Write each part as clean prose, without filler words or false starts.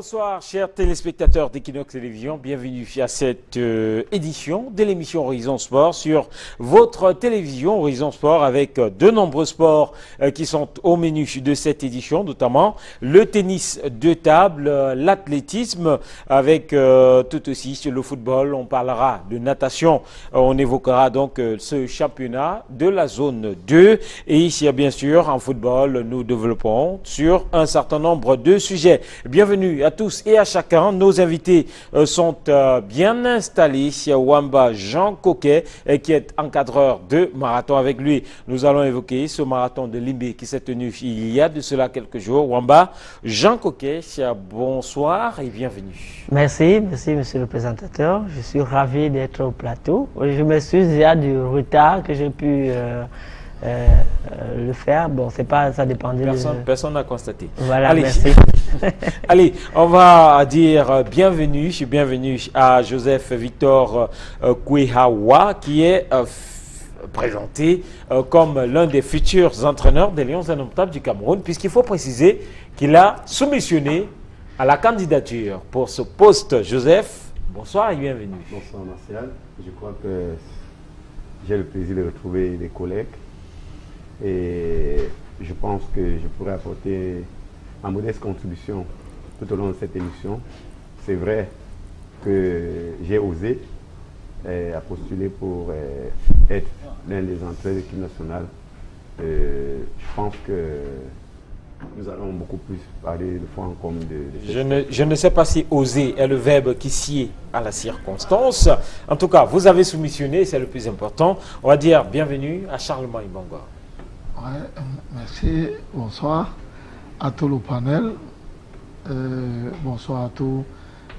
Bonsoir chers téléspectateurs d'Equinox Télévision, bienvenue à cette édition de l'émission Horizon Sport sur votre télévision Horizon Sport avec de nombreux sports qui sont au menu de cette édition, notamment le tennis de table, l'athlétisme avec tout aussi sur le football, on parlera de natation, on évoquera donc ce championnat de la zone 2 et ici bien sûr en football nous développons sur un certain nombre de sujets. Bienvenue à tous et à chacun. Nos invités sont bien installés. Wamba Jean Coquet qui est encadreur de marathon. Avec lui, nous allons évoquer ce marathon de Limbé qui s'est tenu il y a de cela quelques jours. Wamba Jean Coquet, bonsoir et bienvenue. Merci monsieur le présentateur. Je suis ravi d'être au plateau. Je m'excuse, il y a du retard que j'ai pu le faire. Bon, c'est pas, ça dépendait personne n'a constaté. Voilà, allez. merci. Allez, on va dire bienvenue à Joseph Victor Kouehawa qui est présenté comme l'un des futurs entraîneurs des Lions indomptables du Cameroun, puisqu'il faut préciser qu'il a soumissionné à la candidature pour ce poste. Joseph, bonsoir et bienvenue. Bonsoir Martial, je crois que j'ai le plaisir de retrouver des collègues et je pense que je pourrais apporter ma modeste contribution tout au long de cette émission. C'est vrai que j'ai osé à postuler pour être l'un des entraîneurs de l'équipe nationale. Je pense que nous allons beaucoup plus parler de fois en commun je ne sais pas si oser est le verbe qui sied à la circonstance. En tout cas, vous avez soumissionné, c'est le plus important. On va dire bienvenue à Charlemagne Bangor. Ouais, merci, bonsoir à tout le panel, bonsoir à tous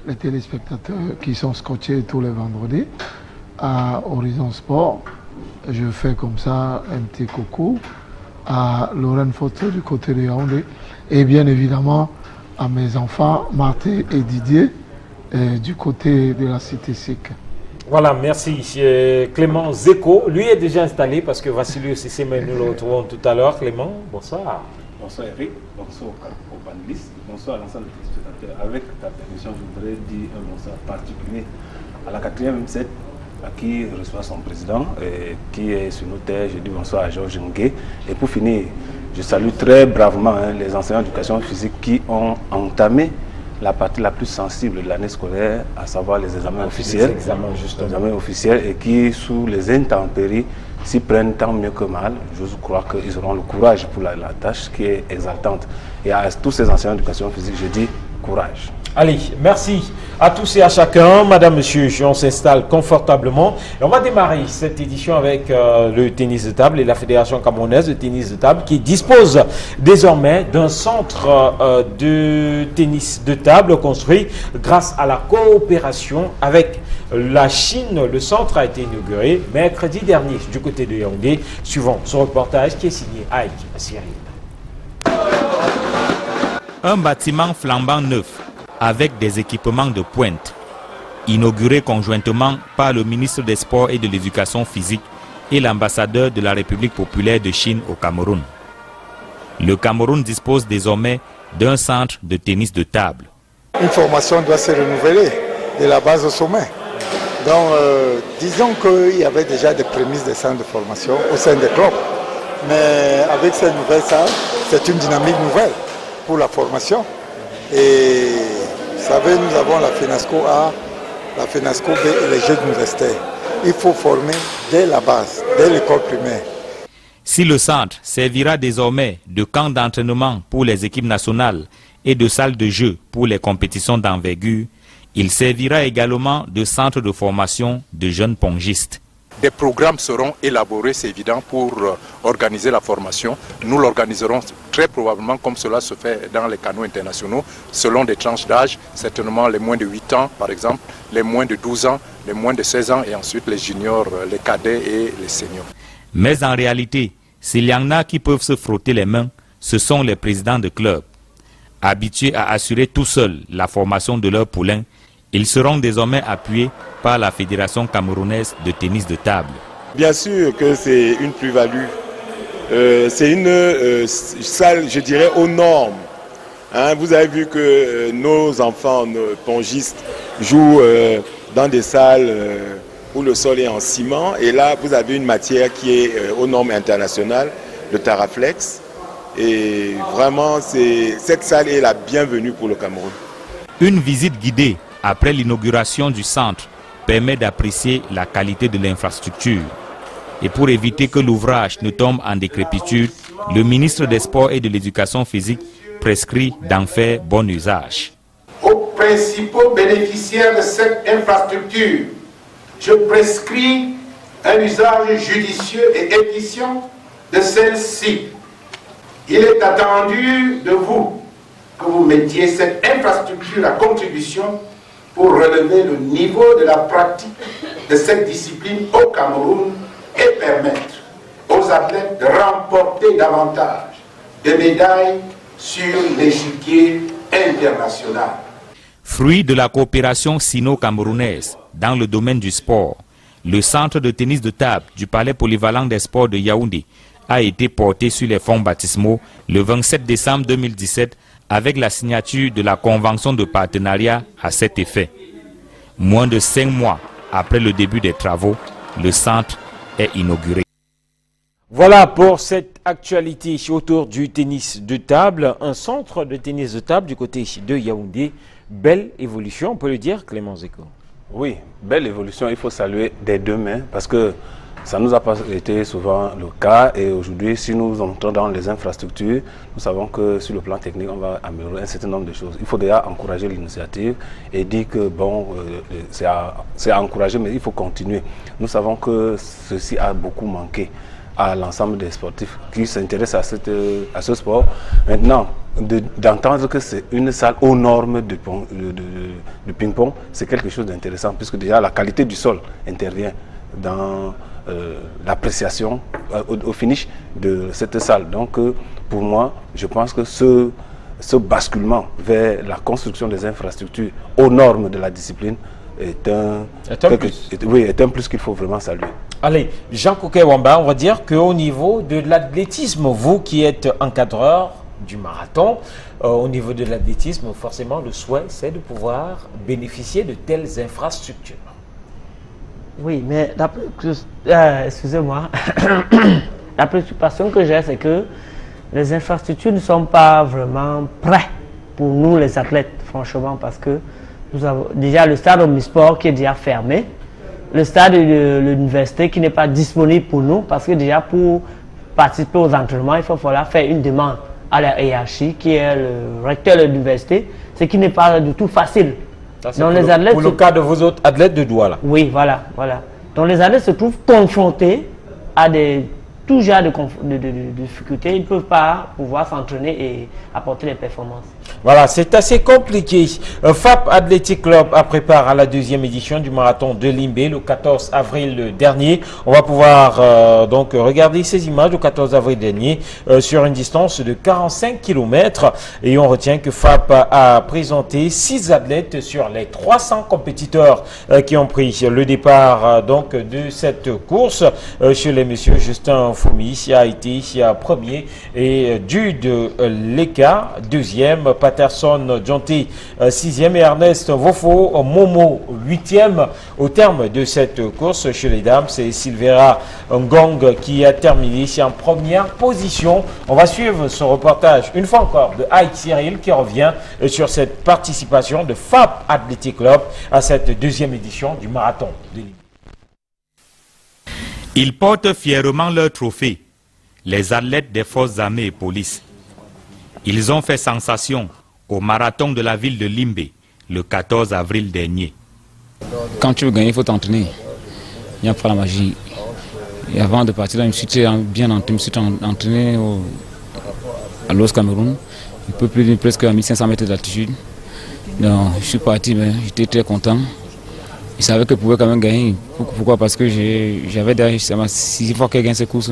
les téléspectateurs qui sont scotchés tous les vendredis à Horizon Sport. Je fais comme ça un petit coucou à Lorraine Photo du côté de Yaoundé et bien évidemment à mes enfants Martin et Didier du côté de la cité SIC. Voilà, merci. Clément Zeko, lui est déjà installé parce que Vassilio Cissé, mais nous le retrouvons tout à l'heure. Clément, bonsoir. Bonsoir Eric, bonsoir aux panélistes, bonsoir à l'ensemble des téléspectateurs. Avec ta permission, je voudrais dire un bonsoir particulier à la 4e M7 à qui reçoit son président et qui est sur nos terres. Je dis bonsoir à Georges Ngué. Et pour finir, je salue très bravement les enseignants d'éducation physique qui ont entamé la partie la plus sensible de l'année scolaire, à savoir les examens officiels. Les examens officiels et qui, sous les intempéries, s'y prennent tant mieux que mal. Je crois qu'ils auront le courage pour la tâche qui est exaltante. Et à tous ces enseignants d'éducation physique, je dis courage. Allez, merci à tous et à chacun. Madame, monsieur, on s'installe confortablement. Et on va démarrer cette édition avec le tennis de table et la Fédération camerounaise de tennis de table qui dispose désormais d'un centre de tennis de table construit grâce à la coopération avec la Chine. Le centre a été inauguré mercredi dernier du côté de Yaoundé. Suivant ce reportage qui est signé Aïk Cyril. Un bâtiment flambant neuf avec des équipements de pointe, inauguré conjointement par le ministre des Sports et de l'Éducation physique et l'ambassadeur de la République populaire de Chine au Cameroun. Le Cameroun dispose désormais d'un centre de tennis de table. Une formation doit se renouveler de la base au sommet. Donc, disons qu'il y avait déjà des prémices de centres de formation au sein des clubs. Mais avec cette nouvelle salle, c'est une dynamique nouvelle pour la formation. Et vous savez, nous avons la FENASCO A, la FENASCO B et les jeunes universitaires. Il faut former dès la base, dès l'école primaire. Si le centre servira désormais de camp d'entraînement pour les équipes nationales et de salle de jeu pour les compétitions d'envergure, il servira également de centre de formation de jeunes pongistes. Des programmes seront élaborés, c'est évident, pour organiser la formation. Nous l'organiserons très probablement comme cela se fait dans les canaux internationaux, selon des tranches d'âge, certainement les moins de 8 ans par exemple, les moins de 12 ans, les moins de 16 ans et ensuite les juniors, les cadets et les seniors. Mais en réalité, s'il y en a qui peuvent se frotter les mains, ce sont les présidents de clubs. Habitués à assurer tout seuls la formation de leurs poulains, ils seront désormais appuyés par la Fédération camerounaise de tennis de table. Bien sûr que c'est une plus-value. C'est une salle, je dirais, aux normes Hein, vous avez vu que nos enfants, nos pongistes, jouent dans des salles où le sol est en ciment. Et là, vous avez une matière qui est aux normes internationales, le Taraflex. Et vraiment, cette salle est la bienvenue pour le Cameroun. Une visite guidée après l'inauguration du centre permet d'apprécier la qualité de l'infrastructure. Et pour éviter que l'ouvrage ne tombe en décrépitude, le ministre des Sports et de l'Éducation physique prescrit d'en faire bon usage. Aux principaux bénéficiaires de cette infrastructure, je prescris un usage judicieux et efficient de celle-ci. Il est attendu de vous que vous mettiez cette infrastructure à contribution pour relever le niveau de la pratique de cette discipline au Cameroun et permettre aux athlètes de remporter davantage de médailles sur l'échiquier international. Fruit de la coopération sino-camerounaise dans le domaine du sport, le centre de tennis de table du Palais polyvalent des sports de Yaoundé a été porté sur les fonds baptismaux le 27 décembre 2017 avec la signature de la convention de partenariat à cet effet. Moins de 5 mois après le début des travaux, le centre est inauguré. Voilà pour cette actualité autour du tennis de table. Un centre de tennis de table du côté de Yaoundé. Belle évolution, on peut le dire, Clément Zeko. Oui, belle évolution, il faut saluer des deux mains parce que ça ne nous a pas été souvent le cas et aujourd'hui, si nous entrons dans les infrastructures, nous savons que sur le plan technique, on va améliorer un certain nombre de choses. Il faut déjà encourager l'initiative et dire que bon, c'est à encourager, mais il faut continuer. Nous savons que ceci a beaucoup manqué à l'ensemble des sportifs qui s'intéressent à ce sport. Maintenant, d'entendre que c'est une salle aux normes de ping-pong, c'est quelque chose d'intéressant puisque déjà la qualité du sol intervient dans l'appréciation au finish de cette salle. Donc pour moi, je pense que ce basculement vers la construction des infrastructures aux normes de la discipline est un plus qu'il faut vraiment saluer. Allez, Jean Koké-Wamba, on va dire qu'au niveau de l'athlétisme, vous qui êtes encadreur du marathon, au niveau de l'athlétisme, forcément, le souhait, c'est de pouvoir bénéficier de telles infrastructures. Oui, mais excusez-moi, la préoccupation que j'ai, c'est que les infrastructures ne sont pas vraiment prêtes pour nous les athlètes, franchement, parce que nous avons déjà le stade Omnisport qui est déjà fermé, le stade de l'université qui n'est pas disponible pour nous, parce que déjà pour participer aux entraînements, il faut falloir faire une demande à la hiérarchie qui est le recteur de l'université, ce qui n'est pas du tout facile. Donc les athlètes, pour le cas de vos autres athlètes de Douala. Oui, voilà. Donc les athlètes se trouvent confrontés à tout genre de difficultés. Ils ne peuvent pas pouvoir s'entraîner et apporter des performances. Voilà, c'est assez compliqué. FAP Athletic Club a préparé à la deuxième édition du marathon de Limbé le 14 avril dernier. On va pouvoir donc regarder ces images le 14 avril dernier sur une distance de 45 km. Et on retient que FAP a présenté 6 athlètes sur les 300 compétiteurs qui ont pris le départ donc de cette course. Chez les messieurs, Justin Foumi a été premier et Jude Leka deuxième, Patterson Jonty 6e et Ernest Wofo Momo 8e. Au terme de cette course chez les dames, c'est Silvera Ngong qui a terminé en première position. On va suivre ce reportage une fois encore de Ike Cyril qui revient sur cette participation de FAP Athletic Club à cette deuxième édition du marathon de Limbé. Ils portent fièrement leur trophée, les athlètes des forces armées et police. Ils ont fait sensation au marathon de la ville de Limbé le 14 avril dernier. Quand tu veux gagner, il faut t'entraîner. Il n'y a pas la magie. Et avant de partir, je me suis bien entraîné à l'Ouest Cameroun, un peu plus de presque à 1500 mètres d'altitude. Donc je suis parti, mais j'étais très content. Je savais que je pouvais quand même gagner. Pourquoi? Parce que j'avais déjà 6 fois que j'ai gagné cette course.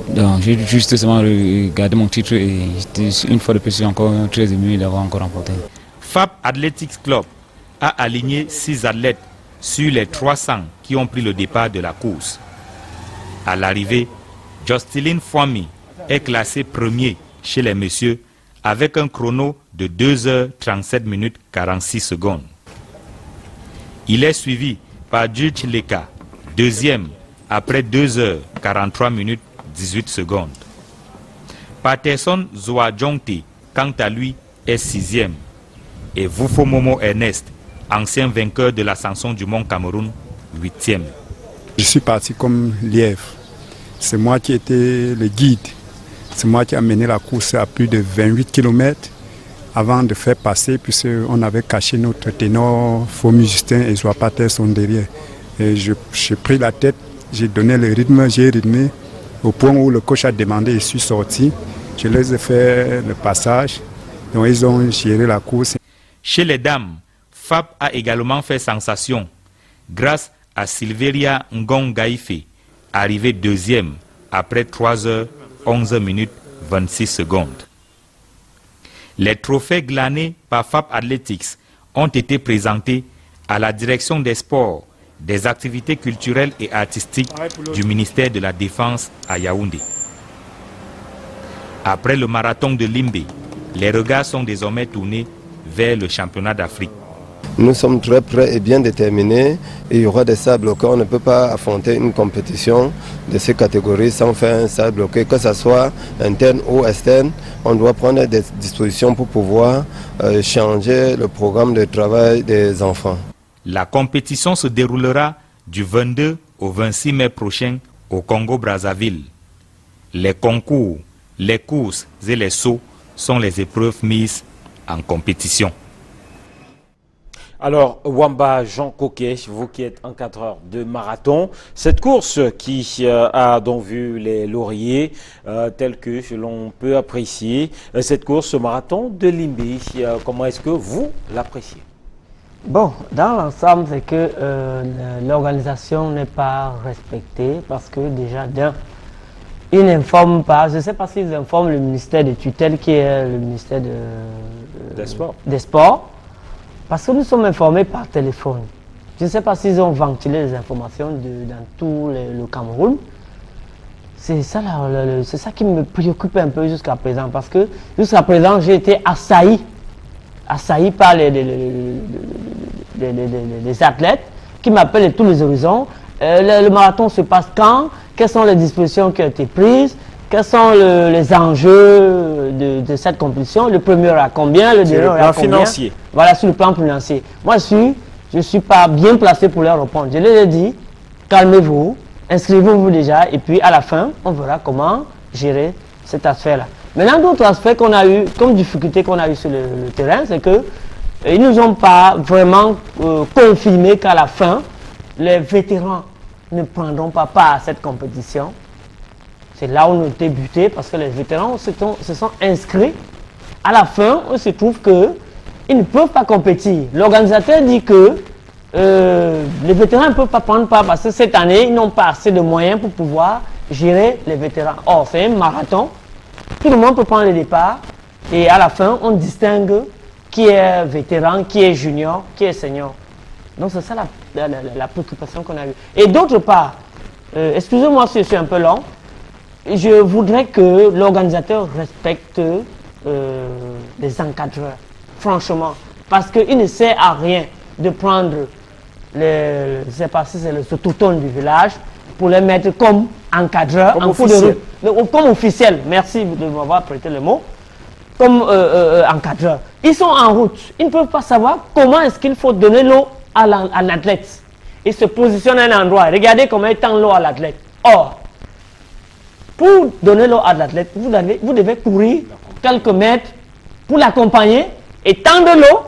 Donc j'ai juste seulement gardé mon titre et une fois de plus, je suis encore très ému d'avoir encore remporté. FAP Athletics Club a aligné 6 athlètes sur les 300 qui ont pris le départ de la course. À l'arrivée, Josteline Fwami est classé premier chez les messieurs avec un chrono de 2 h 37 minutes 46 secondes. Il est suivi par Djudj Leka, deuxième, après 2 h 43 minutes 18 secondes. Patterson Zoa-Jongte, quant à lui, est sixième. Et Wufomomo Ernest, ancien vainqueur de l'ascension du Mont Cameroun, huitième. Je suis parti comme lièvre. C'est moi qui étais le guide. C'est moi qui ai mené la course à plus de 28 km avant de faire passer, puisqu'on avait caché notre ténor Fomu Justin et Zoa Patterson derrière. Et j'ai pris la tête, j'ai donné le rythme, j'ai rythmé au point où le coach a demandé, je suis sorti. Je les ai fait le passage, donc ils ont géré la course. Chez les dames, Fab a également fait sensation grâce à Silveria Ngongaïfe, arrivée deuxième après 3 h 11 minutes 26 secondes. Les trophées glanés par Fab Athletics ont été présentés à la direction des sports, des activités culturelles et artistiques du ministère de la Défense à Yaoundé. Après le marathon de Limbe, les regards sont désormais tournés vers le championnat d'Afrique. Nous sommes très prêts et bien déterminés. Il y aura des sables bloqués. On ne peut pas affronter une compétition de ces catégories sans faire un sable bloqué, que ce soit interne ou externe. On doit prendre des dispositions pour pouvoir changer le programme de travail des enfants. La compétition se déroulera du 22 au 26 mai prochain au Congo-Brazzaville. Les concours, les courses et les sauts sont les épreuves mises en compétition. Alors, Wamba Jean Coquet, vous qui êtes encadreur de marathon, cette course qui a donc vu les lauriers tels que l'on peut apprécier, cette course, ce marathon de Limbe, comment est-ce que vous l'appréciez? Bon, dans l'ensemble, c'est que l'organisation n'est pas respectée parce que déjà ils n'informent pas, je ne sais pas s'ils informent le ministère de tutelle qui est le ministère des Sports, parce que nous sommes informés par téléphone. Je ne sais pas s'ils ont ventilé les informations dans tout le Cameroun. C'est ça qui me préoccupe un peu jusqu'à présent, parce que jusqu'à présent j'ai été assailli par les athlètes qui m'appellent de tous les horizons. Le marathon se passe quand? Quelles sont les dispositions qui ont été prises? Quels sont les enjeux de cette compétition? Le premier à combien? Le deuxième à combien? Financier. Voilà, sur le plan financier. Moi, je suis pas bien placé pour leur répondre. Je leur ai dit, calmez-vous, inscrivez-vous déjà, et puis à la fin, on verra comment gérer cet aspect-là. Maintenant, d'autres aspects qu'on a eu, comme difficulté qu'on a eu sur le terrain, c'est que ils nous ont pas vraiment confirmé qu'à la fin, les vétérans ne prendront pas part à cette compétition. C'est là où on était butés, parce que les vétérans se sont inscrits. À la fin, on se trouve qu'ils ne peuvent pas compétir. L'organisateur dit que les vétérans ne peuvent pas prendre part parce que cette année, ils n'ont pas assez de moyens pour pouvoir gérer les vétérans. Or, c'est un marathon. Tout le monde peut prendre le départ. Et à la fin, on distingue qui est vétéran, qui est junior, qui est senior. Donc, c'est ça la préoccupation qu'on a eue. Et d'autre part, excusez-moi si je suis un peu long, je voudrais que l'organisateur respecte les encadreurs, franchement. Parce qu'il ne sert à rien de prendre je ne sais pas si c'est le touton du village, pour les mettre comme encadreurs, comme officiel. Merci de m'avoir prêté le mot. Comme encadreurs. Ils sont en route. Ils ne peuvent pas savoir comment est-ce qu'il faut donner l'eau à l'athlète. Ils se positionnent à un endroit. Regardez comment ils tendent l'eau à l'athlète. Or, pour donner l'eau à l'athlète, vous devez courir quelques mètres pour l'accompagner et tendre l'eau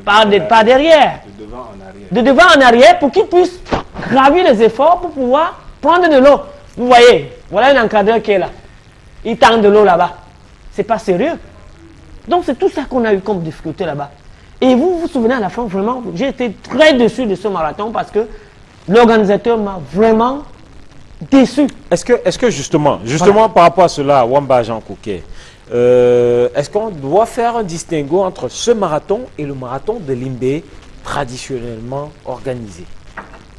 par derrière. De devant en arrière pour qu'il puisse gravir les efforts pour pouvoir prendre de l'eau. Vous voyez, voilà un encadreur qui est là. Il tend de l'eau là-bas. C'est pas sérieux. Donc c'est tout ça qu'on a eu comme difficulté là-bas. Et vous vous souvenez à la fin, vraiment, j'ai été très déçu de ce marathon parce que l'organisateur m'a vraiment déçu. Est-ce que justement voilà, par rapport à cela, Wamba Jean Coquet, est-ce qu'on doit faire un distinguo entre ce marathon et le marathon de Limbe traditionnellement organisé?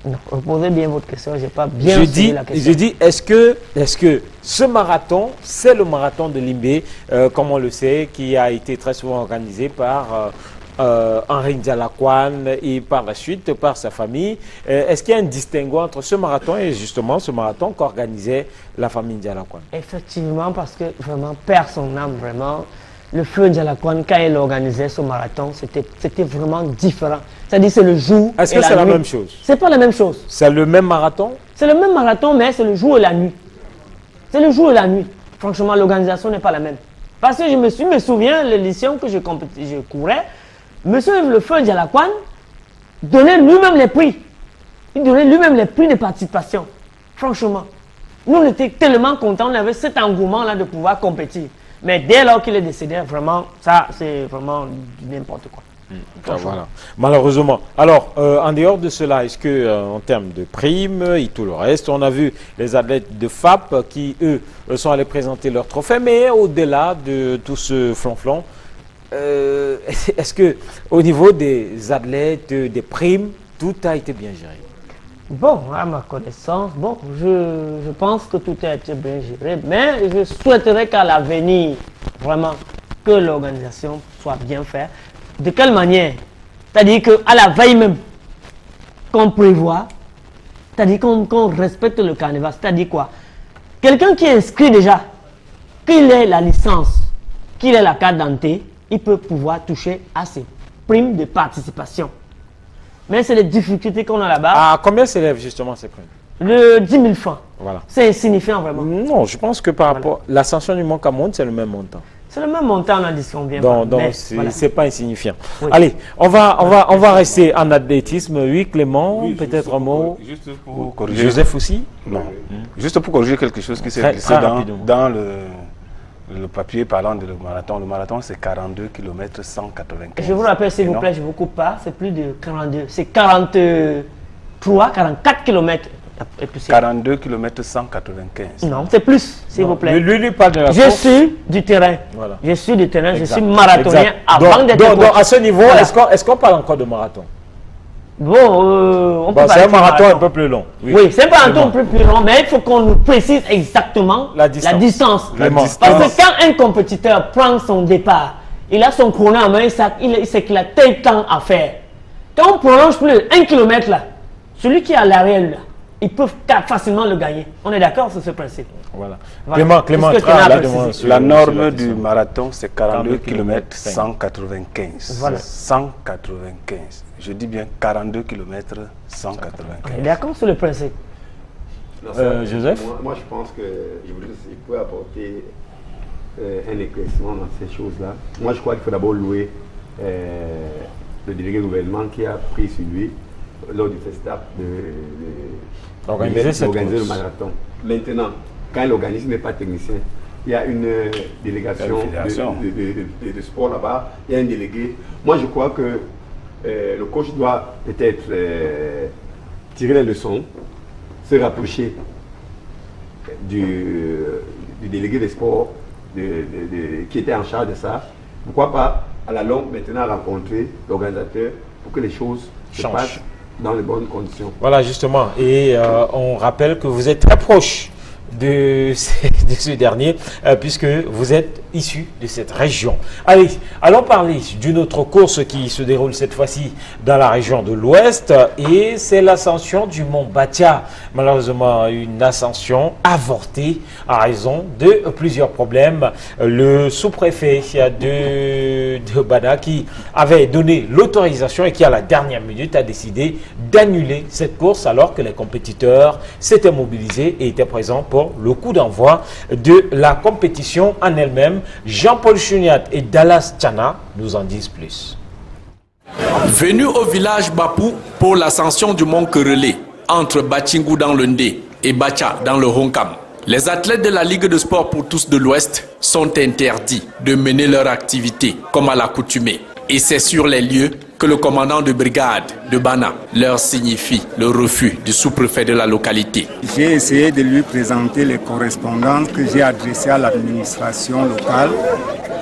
Non, reposez bien votre question, je n'ai pas bien suivi la question. Je dis, est-ce que ce marathon, c'est le marathon de Limbé, comme on le sait, qui a été très souvent organisé par Henri Ndialakwan et par la suite par sa famille. Est-ce qu'il y a un distinguo entre ce marathon et justement ce marathon qu'organisait la famille Ndialakwan? Effectivement, parce que vraiment, personne n'aime vraiment. Le feu Ndialakwan, quand il organisait ce marathon, c'était vraiment différent. C'est-à-dire c'est le jour. Est-ce que c'est la même chose? C'est pas la même chose. C'est le même marathon? C'est le même marathon, mais c'est le jour et la nuit. C'est le jour et la nuit. Franchement, l'organisation n'est pas la même. Parce que je me souviens, l'édition que je courais, monsieur le feu Ndialakwan donnait lui-même les prix. Il donnait lui-même les prix de participation. Franchement. Nous, on était tellement contents, on avait cet engouement-là de pouvoir compétir. Mais dès lors qu'il est décédé, vraiment, ça, c'est vraiment n'importe quoi. Voilà. Malheureusement. Alors, en dehors de cela, est-ce que en termes de primes et tout le reste, on a vu les athlètes de FAP qui, eux, sont allés présenter leur trophée, mais au-delà de tout ce flonflon, est-ce que au niveau des athlètes, des primes, tout a été bien géré? Bon, à ma connaissance, bon, je pense que tout a été bien géré, mais je souhaiterais qu'à l'avenir, vraiment, que l'organisation soit bien faite. De quelle manière? C'est-à-dire qu'à la veille même, qu'on prévoit, c'est-à-dire qu'on respecte le carnaval, c'est-à-dire quoi? Quelqu'un qui est inscrit déjà, qu'il ait la licence, qu'il ait la carte d'identité, il peut pouvoir toucher à ses primes de participation. Mais c'est les difficultés qu'on a là-bas. À combien s'élèvent justement ces primes? Le 10 000 francs. Voilà. C'est insignifiant vraiment. Non, je pense que par rapport à l'ascension du Mont Cameroun, c'est le même montant. C'est le même montant, on a dit qu'on vient. Donc c'est pas insignifiant. Oui. Allez, on va rester en athlétisme. Oui, Clément, oui, peut-être un mot. Juste pour corriger. Joseph aussi? Non. Juste pour corriger quelque chose qui s'est glissé dans le papier parlant de le marathon. Le marathon, c'est 42 km 195. Je vous rappelle, s'il vous plaît, je ne vous coupe pas, c'est plus de 42. C'est 43, 44 km. 42 km 195. Non, c'est plus, s'il vous plaît. Lui parle de la Je suis du terrain. Voilà. Je suis du terrain, exact. Je suis marathonien avant d'être coach. Donc, à ce niveau, voilà. Est-ce qu'on parle encore de marathon? Bon, on peut c'est un marathon un peu plus long. Oui, c'est un marathon un peu plus long, mais il faut qu'on nous précise exactement la distance. Parce que quand un compétiteur prend son départ, il a son chrono en main, il sait qu'il a tel temps à faire. Quand on prolonge plus de 1 km là, celui qui est à l'arrière là, ils peuvent facilement le gagner. On est d'accord sur ce principe. Voilà. Clément, la norme du marathon, c'est 42 km 195. Voilà. 195. Je dis bien 42 km 195. On est d'accord sur le principe. Joseph? Moi, je pense que il peut apporter un éclaircissement dans ces choses-là. Moi, je crois qu'il faut d'abord louer le délégué gouvernement qui a pris sur lui lors du FESTAP d'organiser le marathon. Maintenant, quand il organise, il n'est pas technicien. Il y a une délégation de sport là-bas, il y a un délégué. Moi, je crois que le coach doit peut-être tirer les leçons, se rapprocher du délégué des sports qui était en charge de ça. Pourquoi pas, à la longue, maintenant rencontrer l'organisateur pour que les choses se passent dans les bonnes conditions. Voilà, justement. Et on rappelle que vous êtes très proche de ce dernier, puisque vous êtes issu de cette région. Allez, allons parler d'une autre course qui se déroule cette fois-ci dans la région de l'Ouest, et c'est l'ascension du mont Batia. Malheureusement, une ascension avortée à raison de plusieurs problèmes. Le sous-préfet de Bada, qui avait donné l'autorisation et qui à la dernière minute a décidé d'annuler cette course alors que les compétiteurs s'étaient mobilisés et étaient présents pour le coup d'envoi de la compétition en elle-même. Jean-Paul Chouniat et Dallas Tchana nous en disent plus. Venu au village Bapou pour l'ascension du mont Kerele, entre Bachingou dans le Ndé et Bacha dans le Honkam, les athlètes de la Ligue de sport pour tous de l'Ouest sont interdits de mener leur activité comme à l'accoutumée. Et c'est sur les lieux que le commandant de brigade de Bana leur signifie le refus du sous-préfet de la localité. J'ai essayé de lui présenter les correspondances que j'ai adressées à l'administration locale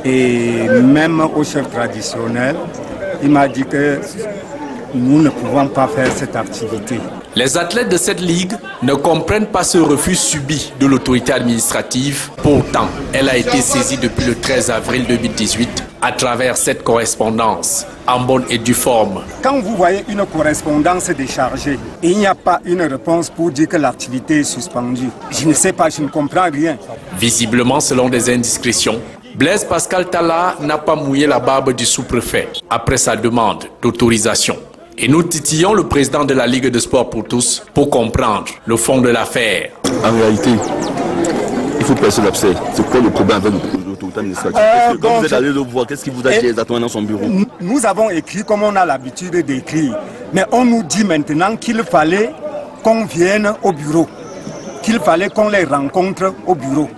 et même au chef traditionnel. Il m'a dit que nous ne pouvons pas faire cette activité. Les athlètes de cette ligue ne comprennent pas ce refus subi de l'autorité administrative. Pourtant, elle a été saisie depuis le 13 avril 2018 à travers cette correspondance en bonne et due forme. Quand vous voyez une correspondance déchargée, il n'y a pas une réponse pour dire que l'activité est suspendue. Je ne sais pas, je ne comprends rien. Visiblement, selon des indiscrétions, Blaise Pascal Talla n'a pas mouillé la barbe du sous-préfet après sa demande d'autorisation. Et nous titillons le président de la Ligue de sport pour tous pour comprendre le fond de l'affaire. En réalité, il faut percer l'abcès. C'est quoi le problème avec l'autorité administrative? Quand vous êtes allé le voir, qu'est-ce qui vous a dit exactement dans son bureau? Nous avons écrit comme on a l'habitude d'écrire. Mais on nous dit maintenant qu'il fallait qu'on vienne au bureau. Qu'il fallait qu'on les rencontre au bureau.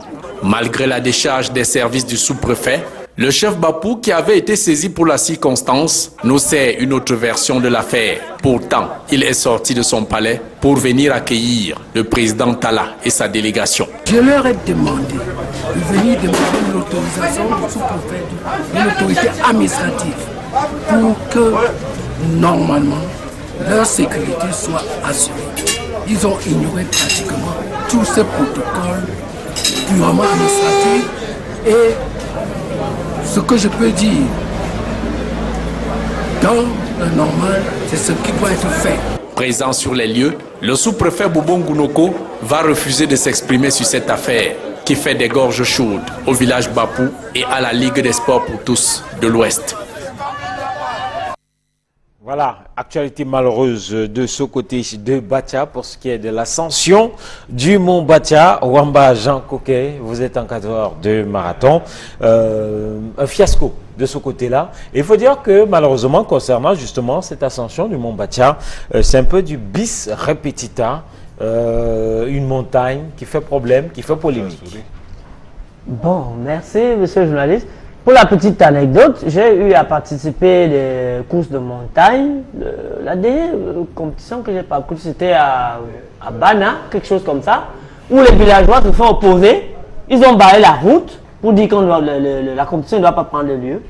Malgré la décharge des services du sous-préfet, le chef Bapou, qui avait été saisi pour la circonstance, nous sert une autre version de l'affaire. Pourtant, il est sorti de son palais pour venir accueillir le président Talla et sa délégation. Je leur ai demandé de venir demander l'autorisation du sous-préfet de l'autorité administrative pour que, normalement, leur sécurité soit assurée. Ils ont ignoré pratiquement tous ces protocoles purement administratifs et ce que je peux dire, dans le normal, c'est ce qui doit être fait. Présent sur les lieux, le sous-préfet Boubon Gounoko va refuser de s'exprimer sur cette affaire qui fait des gorges chaudes au village Bapou et à la Ligue des sports pour tous de l'Ouest. Voilà, actualité malheureuse de ce côté de Batia pour ce qui est de l'ascension du mont Batia. Wamba Jean Coquet, vous êtes encadreur de marathon. Un fiasco de ce côté-là. Il faut dire que malheureusement, concernant justement cette ascension du mont Batia, c'est un peu du bis repetita, une montagne qui fait problème, qui fait polémique. Bon, merci monsieur le journaliste. Pour la petite anecdote, j'ai eu à participer des courses de montagne. La dernière compétition que j'ai parcourue, c'était à Bana, quelque chose comme ça, où les villageois se sont opposés. Ils ont barré la route pour dire que la compétition ne doit pas prendre lieu.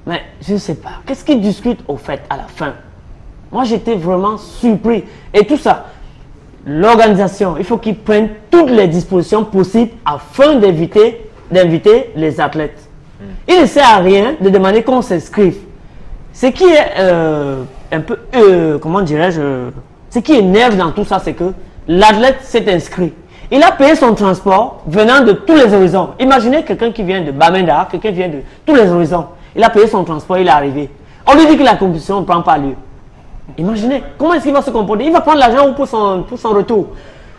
Mais je ne sais pas. Qu'est-ce qu'ils discutent au fait à la fin? Moi, j'étais vraiment surpris. Et tout ça, l'organisation, il faut qu'ils prennent toutes les dispositions possibles afin d'inviter les athlètes. Il ne sert à rien de demander qu'on s'inscrive. Ce qui est un peu, comment dirais-je, ce qui énerve dans tout ça, c'est que l'athlète s'est inscrit. Il a payé son transport venant de tous les horizons. Imaginez quelqu'un qui vient de Bamenda, quelqu'un qui vient de tous les horizons. Il a payé son transport, il est arrivé. On lui dit que la compétition ne prend pas lieu. Imaginez, comment est-ce qu'il va se comporter? Il va prendre l'argent pour son retour.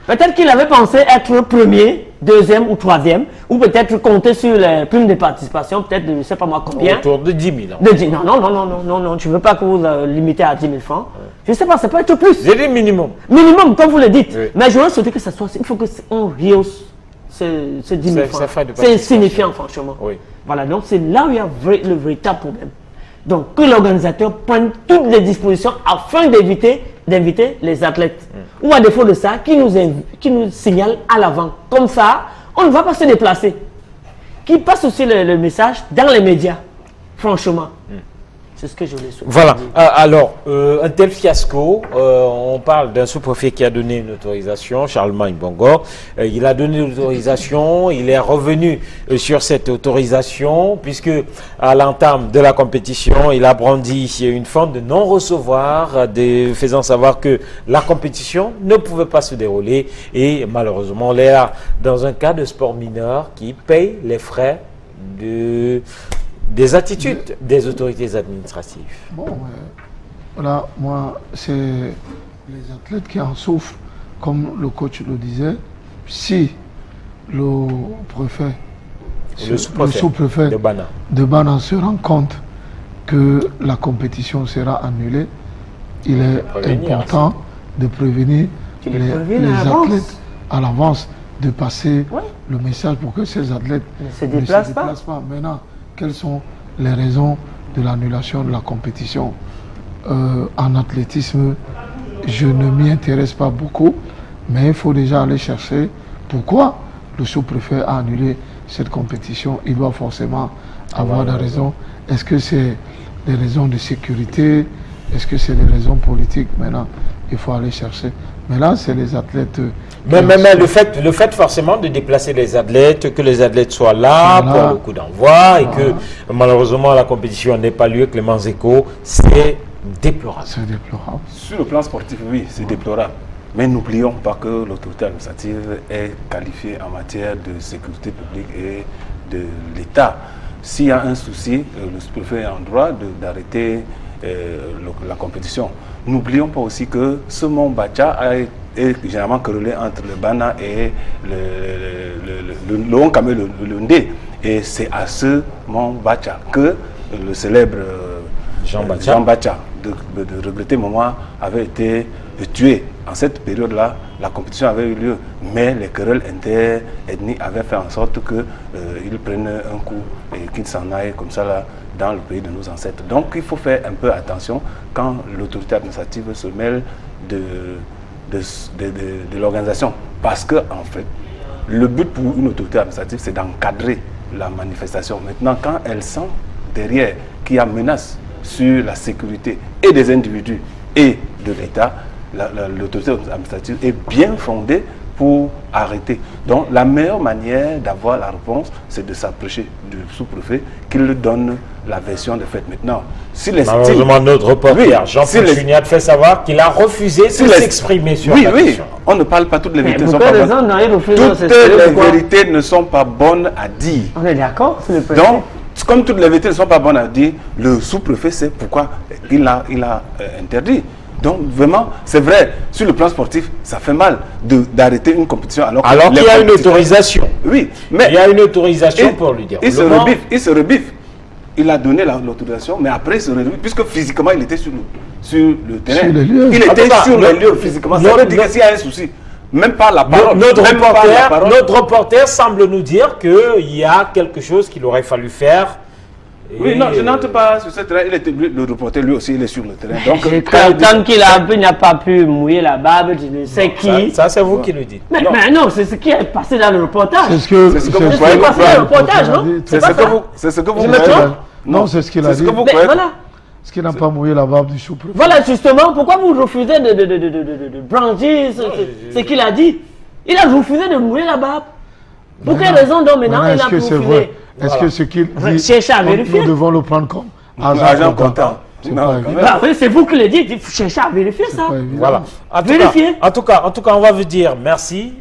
Peut-être qu'il avait pensé être premier, deuxième ou troisième, ou peut-être compter sur les primes de participation, peut-être de je ne sais pas moi combien. Autour de 10 000. Non, tu ne veux pas que vous limitez à 10 000 francs. Ouais. Je ne sais pas, ça peut être plus. J'ai dit minimum. Minimum, comme vous le dites. Oui. Mais je veux souhaiter que ça soit, il faut qu'on rehausse ces 10 000 francs. C'est insignifiant, franchement. Oui. Voilà, donc c'est là où il y a le véritable problème. Donc, que l'organisateur prenne toutes les dispositions afin d'inviter les athlètes. Ou à défaut de ça, qui nous signale à l'avant. Comme ça, on ne va pas se déplacer. Qui passe aussi le message dans les médias. Franchement. C'est ce que je voulais souhaiter. Voilà. Alors, un tel fiasco, on parle d'un sous-préfet qui a donné une autorisation, Charlemagne Bongor. Il a donné l'autorisation, il est revenu sur cette autorisation, puisque à l'entame de la compétition, il a brandi une forme de non-recevoir, faisant savoir que la compétition ne pouvait pas se dérouler. Et malheureusement, on est là dans un cas de sport mineur qui paye les frais des attitudes des autorités administratives. Bon, voilà, moi, c'est les athlètes qui en souffrent, comme le coach le disait. Si le préfet, le sous-préfet de Bana se rend compte que la compétition sera annulée, il est important de prévenir les athlètes à l'avance, de passer le message pour que ces athlètes ne se déplacent pas. Maintenant, quelles sont les raisons de l'annulation de la compétition? En athlétisme, je ne m'y intéresse pas beaucoup, mais il faut déjà aller chercher pourquoi le sous-préfet a annulé cette compétition. Il doit forcément avoir des raisons. Est-ce que c'est des raisons de sécurité? Est-ce que c'est des raisons politiques? Maintenant, il faut aller chercher. Mais là, c'est les athlètes... Mais le fait forcément de déplacer les athlètes, que les athlètes soient là pour le coup d'envoi et que malheureusement la compétition n'ait pas lieu, Clément Zeko, c'est déplorable. C'est déplorable. Sur le plan sportif, oui, c'est déplorable. Mais n'oublions pas que l'autorité administrative est qualifiée en matière de sécurité publique et de l'État. S'il y a un souci, le sous-préfet est en droit d'arrêter la compétition. N'oublions pas aussi que ce Mont Bacha est généralement corrélé entre le Bana et le Honkam et le Ndé. Et c'est à ce Mont Bacha que le célèbre Jean Bacha, de regretter moment, avait été tué. En cette période-là, la compétition avait eu lieu, mais les querelles interethniques avaient fait en sorte qu'ils prennent un coup et qu'ils s'en aillent comme ça là, dans le pays de nos ancêtres. Donc il faut faire un peu attention quand l'autorité administrative se mêle de l'organisation. Parce que, en fait, le but pour une autorité administrative, c'est d'encadrer la manifestation. Maintenant, quand elle sent derrière qu'il y a menace sur la sécurité et des individus et de l'État, l'autorité administrative est bien fondée pour arrêter. Donc la meilleure manière d'avoir la réponse, c'est de s'approcher du sous-préfet qu'il donne la version des faits. Maintenant, malheureusement, notre reporter Jean-Paul Chuniat fait savoir qu'il a refusé de s'exprimer sur la question. On ne parle pas, toutes les vérités ne sont pas bonnes. Toutes les vérités ne sont pas bonnes à dire. On est d'accord, c'est le préfet. Donc, comme toutes les vérités ne sont pas bonnes à dire, le sous-préfet sait pourquoi il a interdit. Donc vraiment, c'est vrai, sur le plan sportif, ça fait mal d'arrêter une compétition alors qu'il y a une autorisation. Oui, mais il y a une autorisation pour lui dire. Il se rebiffe. Il a donné l'autorisation, mais après il se rebiffe, puisque physiquement il était sur le terrain. Il était sur les lieux physiquement. Ça veut dire que s'il y a un souci, même pas la parole. Notre reporter semble nous dire qu'il y a quelque chose qu'il aurait fallu faire. Oui, non, je n'entre pas sur ce terrain. Le reporter, lui aussi, il est sur le terrain. Donc, tant qu'il n'a pas pu mouiller la barbe, je ne sais qui. Ça, c'est vous qui le dites. Mais non, c'est ce qui est passé dans le reportage. C'est ce que vous croyez. C'est passé dans le reportage, non? C'est ce que vous croyez. Non, c'est ce qu'il a dit. Voilà. Est-ce qu'il n'a pas mouillé la barbe du sous-préfet? Voilà, justement, pourquoi vous refusez de brancher ce qu'il a dit? Il a refusé de mouiller la barbe. Pour quelle raison, donc, maintenant, il a refusé? Est-ce que ce qu'il dit, nous devons le prendre comme agent comptant? Oui, c'est vous qui le dites, cherchez à vérifier ça. Voilà. En tout cas, on va vous dire merci.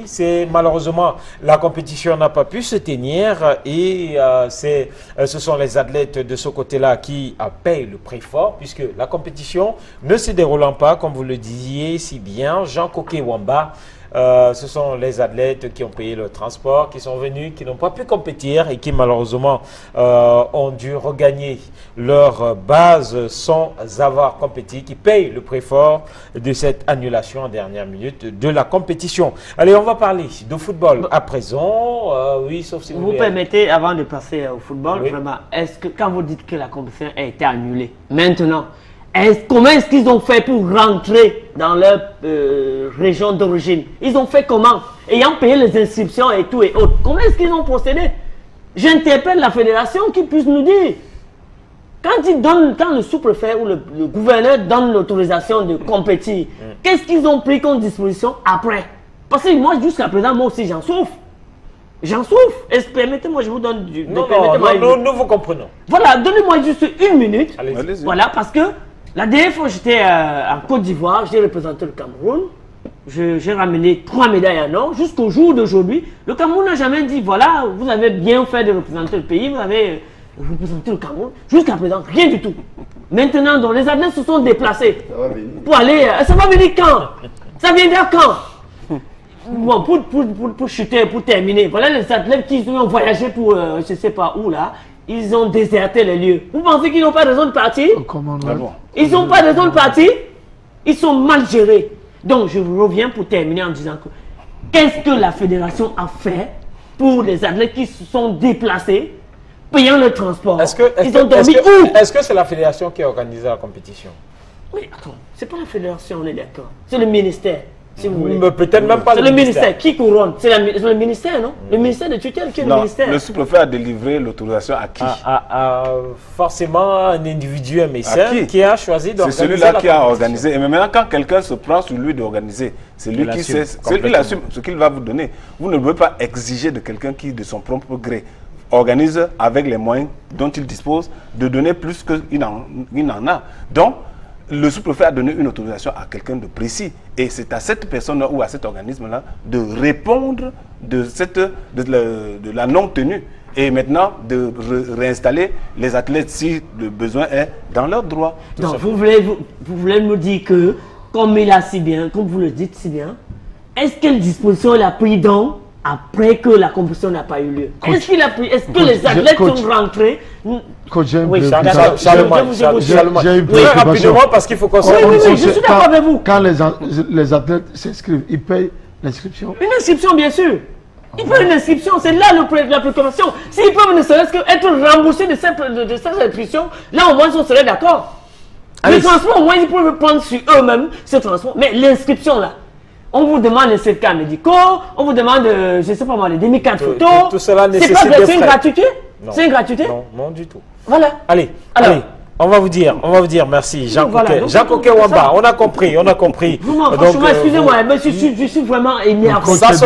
C'est malheureusement la compétition n'a pas pu se tenir et ce sont les athlètes de ce côté-là qui payent le prix fort puisque la compétition ne se déroulant pas, comme vous le disiez si bien, Jean Koké-Wamba. Ce sont les athlètes qui ont payé le transport, qui sont venus, qui n'ont pas pu compétir et qui malheureusement ont dû regagner leur base sans avoir compéti, qui payent le prix fort de cette annulation en dernière minute de la compétition. Allez, on va parler de football à présent. Oui, sauf si vous permettez, avant de passer au football, vraiment, est-ce que quand vous dites que la compétition a été annulée, maintenant, comment est-ce qu'ils ont fait pour rentrer dans leur région d'origine? Ils ont fait comment? Ayant payé les inscriptions et tout et autres. Comment est-ce qu'ils ont procédé? J'interpelle la fédération qui puisse nous dire. Quand le sous-préfet ou le gouverneur donne l'autorisation de compétir, qu'est-ce qu'ils ont pris comme disposition après? Parce que moi, jusqu'à présent, moi aussi, j'en souffre. J'en souffre. Permettez-moi, je vous donne du... nous vous comprenons. Voilà, donnez-moi juste une minute. Allez-y. Voilà, parce que la dernière fois, j'étais en Côte d'Ivoire, j'ai représenté le Cameroun. J'ai ramené 3 médailles en or. Jusqu'au jour d'aujourd'hui, le Cameroun n'a jamais dit, voilà, vous avez bien fait de représenter le pays, vous avez représenté le Cameroun. Jusqu'à présent, rien du tout. Maintenant, donc, les athlètes se sont déplacés pour aller... ça va venir quand? Ça viendra quand? Bon, pour chuter, pour terminer, voilà les athlètes qui ont voyagé pour, je ne sais pas où là, ils ont déserté les lieux. Vous pensez qu'ils n'ont pas raison de partir? Ils n'ont pas raison de partir? Ils sont mal gérés. Donc, je vous reviens pour terminer en disant que qu'est-ce que la fédération a fait pour les athlètes qui se sont déplacés, payant le transport? Ils ont dormi où? Est-ce que c'est la fédération qui a organisé la compétition? Mais attends, c'est pas la fédération, on est d'accord. C'est le ministère. si vous voulez. Peut-être même pas le ministère. Qui couronne? C'est le ministère, non? Le ministère de tutelle, qui est le ministère? Le sous-préfet a délivré l'autorisation à qui? Forcément un individu, un mécène qui a choisi d'organiser. C'est celui-là qui a organisé. Et maintenant, quand quelqu'un se prend sur lui d'organiser, c'est lui qui sait. Il assume ce qu'il va vous donner. Vous ne pouvez pas exiger de quelqu'un qui, de son propre gré, organise avec les moyens dont il dispose de donner plus qu'il n'en a. Donc, le sous-préfet a donné une autorisation à quelqu'un de précis. Et c'est à cette personne ou à cet organisme-là de répondre de la non-tenue. Et maintenant, de réinstaller les athlètes si le besoin est dans leurs droits. Donc, vous voulez me dire que, comme il a si bien, comme vous le dites si bien, est-ce quelle disposition il a pris donc après que la compétition n'a pas eu lieu? Est-ce qu'il a pris, est-ce que les athlètes sont rentrés? Coach, j'ai une préoccupation. Très rapidement, parce qu'il faut qu'on oui, je suis d'accord avec vous. Quand les athlètes s'inscrivent, ils payent l'inscription? Une inscription, bien sûr. Ils payent une inscription, c'est là la préoccupation. S'ils peuvent ne serait-ce qu'être remboursés de cette inscription, là au moins on serait d'accord. Le transport, au moins ils peuvent prendre sur eux-mêmes ce transport. Mais l'inscription là, on vous demande les certificats médicaux, on vous demande, je ne sais pas moi, les demi-cartes photos. Tout cela nécessite des frais. C'est une gratuité? C'est une gratuité? Non, du tout. Voilà. Allez, on va vous dire merci, Jean Coquet. Jean Coquet Wamba, on a compris. Franchement, excusez-moi, mais je suis vraiment énervé. Ça se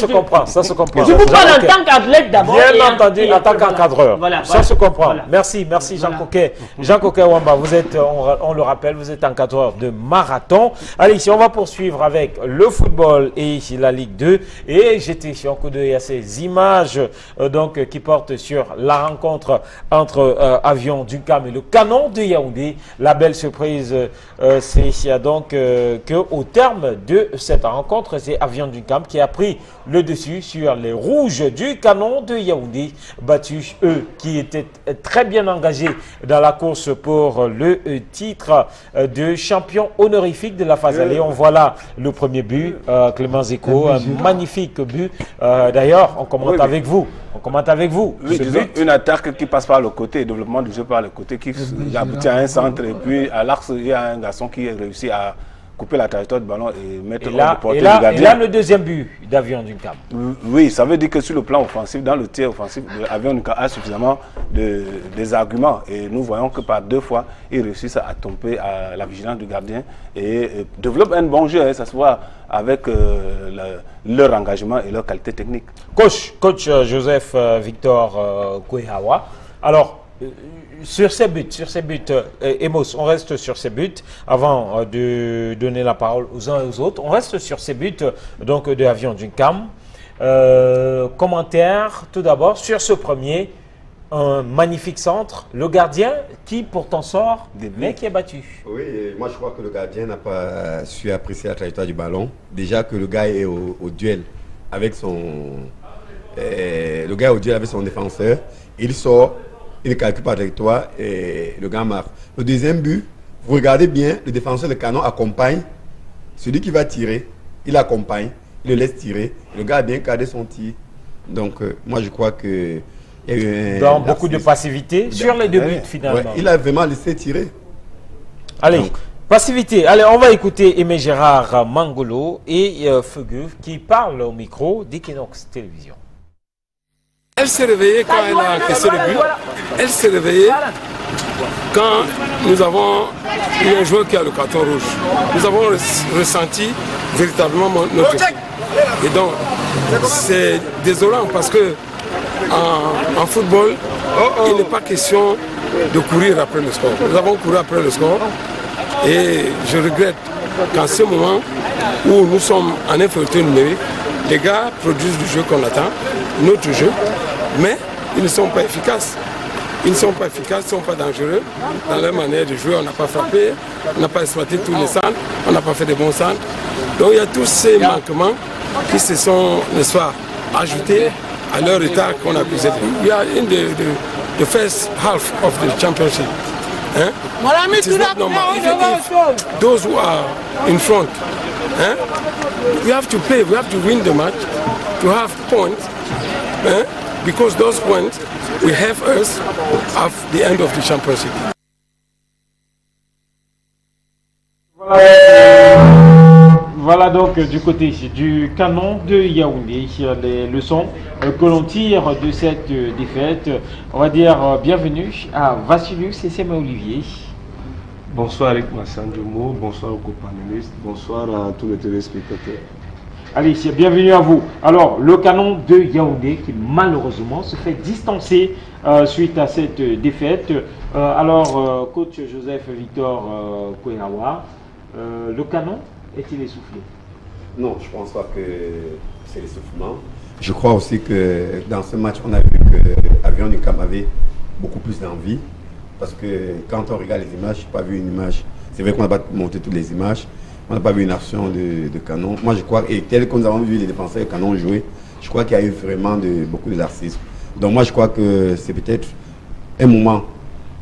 comprend. Je vous parle en tant qu'athlète d'abord. Bien entendu, en tant qu'encadreur. Ça se comprend. Merci Jean Coquet. Jean Coquet Wamba, vous êtes, on le rappelle, vous êtes encadreur de marathon. Allez, ici, on va poursuivre avec le football et la Ligue 2. Et j'étais sur un coup d'œil à ces images qui portent sur la rencontre entre Avion du Cam et le Canon de Yaoundé. La belle surprise, c'est donc qu'au terme de cette rencontre, c'est Avion du Cam qui a pris le dessus sur les Rouges du Canon de Yaoundé, battus eux qui étaient très bien engagés dans la course pour le titre de champion honorifique de la phase allée. On voit là le premier but, Clément Zeko, un magnifique but. D'ailleurs, on commente avec vous. Oui, une attaque qui passe par le côté, développement du jeu par le côté, qui aboutit à un centre, et puis à l'axe, il y a un garçon qui a réussi à couper la trajectoire du ballon et mettre hors de portée du gardien. Et là, le deuxième but d'Avion du Cam. Oui, ça veut dire que sur le plan offensif, dans le tir offensif, Avion du Cam a suffisamment des arguments. Et nous voyons que par 2 fois, ils réussissent à tomber à la vigilance du gardien et développent un bon jeu. Ça se voit avec leur engagement et leur qualité technique. Coach Joseph Victor Kouehawa. Alors, sur ces buts, Emos, on reste sur ces buts avant de donner la parole aux uns et aux autres. On reste sur ces buts donc de Avion du Cam. Commentaire tout d'abord sur ce premier, un magnifique centre. Le gardien qui pourtant sort, mais qui est battu. Oui, moi je crois que le gardien n'a pas su apprécier la trajectoire du ballon. Déjà que le gars est au duel avec son défenseur. Il sort. Il calcule par trajectoire et le gars marque. Le deuxième but, vous regardez bien, le défenseur de Canon accompagne celui qui va tirer. Il accompagne, il le laisse tirer. Le gars a bien cadré son tir. Donc, moi, je crois que il y a eu beaucoup de passivité sur les 2 buts, finalement. Ouais, il a vraiment laissé tirer. Allez, passivité. Allez, on va écouter Aimé Gérard Mangolo et Feugueux qui parlent au micro d'Equinox Télévision. Elle s'est réveillée quand elle a encaissé le but. Elle s'est réveillée quand nous avons eu un joueur qui a le carton rouge. Nous avons ressenti véritablement notre équipe. Et donc, c'est désolant parce que en football, il n'est pas question de courir après le score. Nous avons couru après le score et je regrette qu'en ce moment où nous sommes en infériorité numérique, les gars produisent du jeu qu'on attend, notre jeu, mais ils ne sont pas efficaces. Ils ne sont pas efficaces, ils ne sont pas dangereux dans leur manière de jouer. On n'a pas frappé, on n'a pas exploité tous les centres, on n'a pas fait de bons centres. Donc il y a tous ces manquements qui se sont, n'est-ce pas, ajoutés à leur retard qu'on a accusé. Il y a une the first half of the championship. Hein? It is not normal. Even if those who are in front, we have to play, we have to win the match, to have points, because those points will help us at the end of the championship. Voilà donc du côté du Canon de Yaoundé, les leçons que l'on tire de cette défaite. On va dire bienvenue à Vassilius et Sema Olivier. Bonsoir Eric Massanjomo, bonsoir aux copanélistes, bonsoir à tous les téléspectateurs. Allez, bienvenue à vous. Alors, le Canon de Yaoundé qui malheureusement se fait distancer suite à cette défaite. Coach Joseph Victor Kouenawa, le Canon est-il essoufflé? Non, je ne pense pas que c'est l'essoufflement. Je crois aussi que dans ce match, on a vu que Avion du Cap avait beaucoup plus d'envie. Parce que quand on regarde les images, je n'ai pas vu une image. C'est vrai qu'on n'a pas monté toutes les images. On n'a pas vu une action de Canon. Moi, je crois, et tel que nous avons vu les défenseurs de Canon jouer, je crois qu'il y a eu vraiment beaucoup de laxisme. Donc moi, je crois que c'est peut-être un moment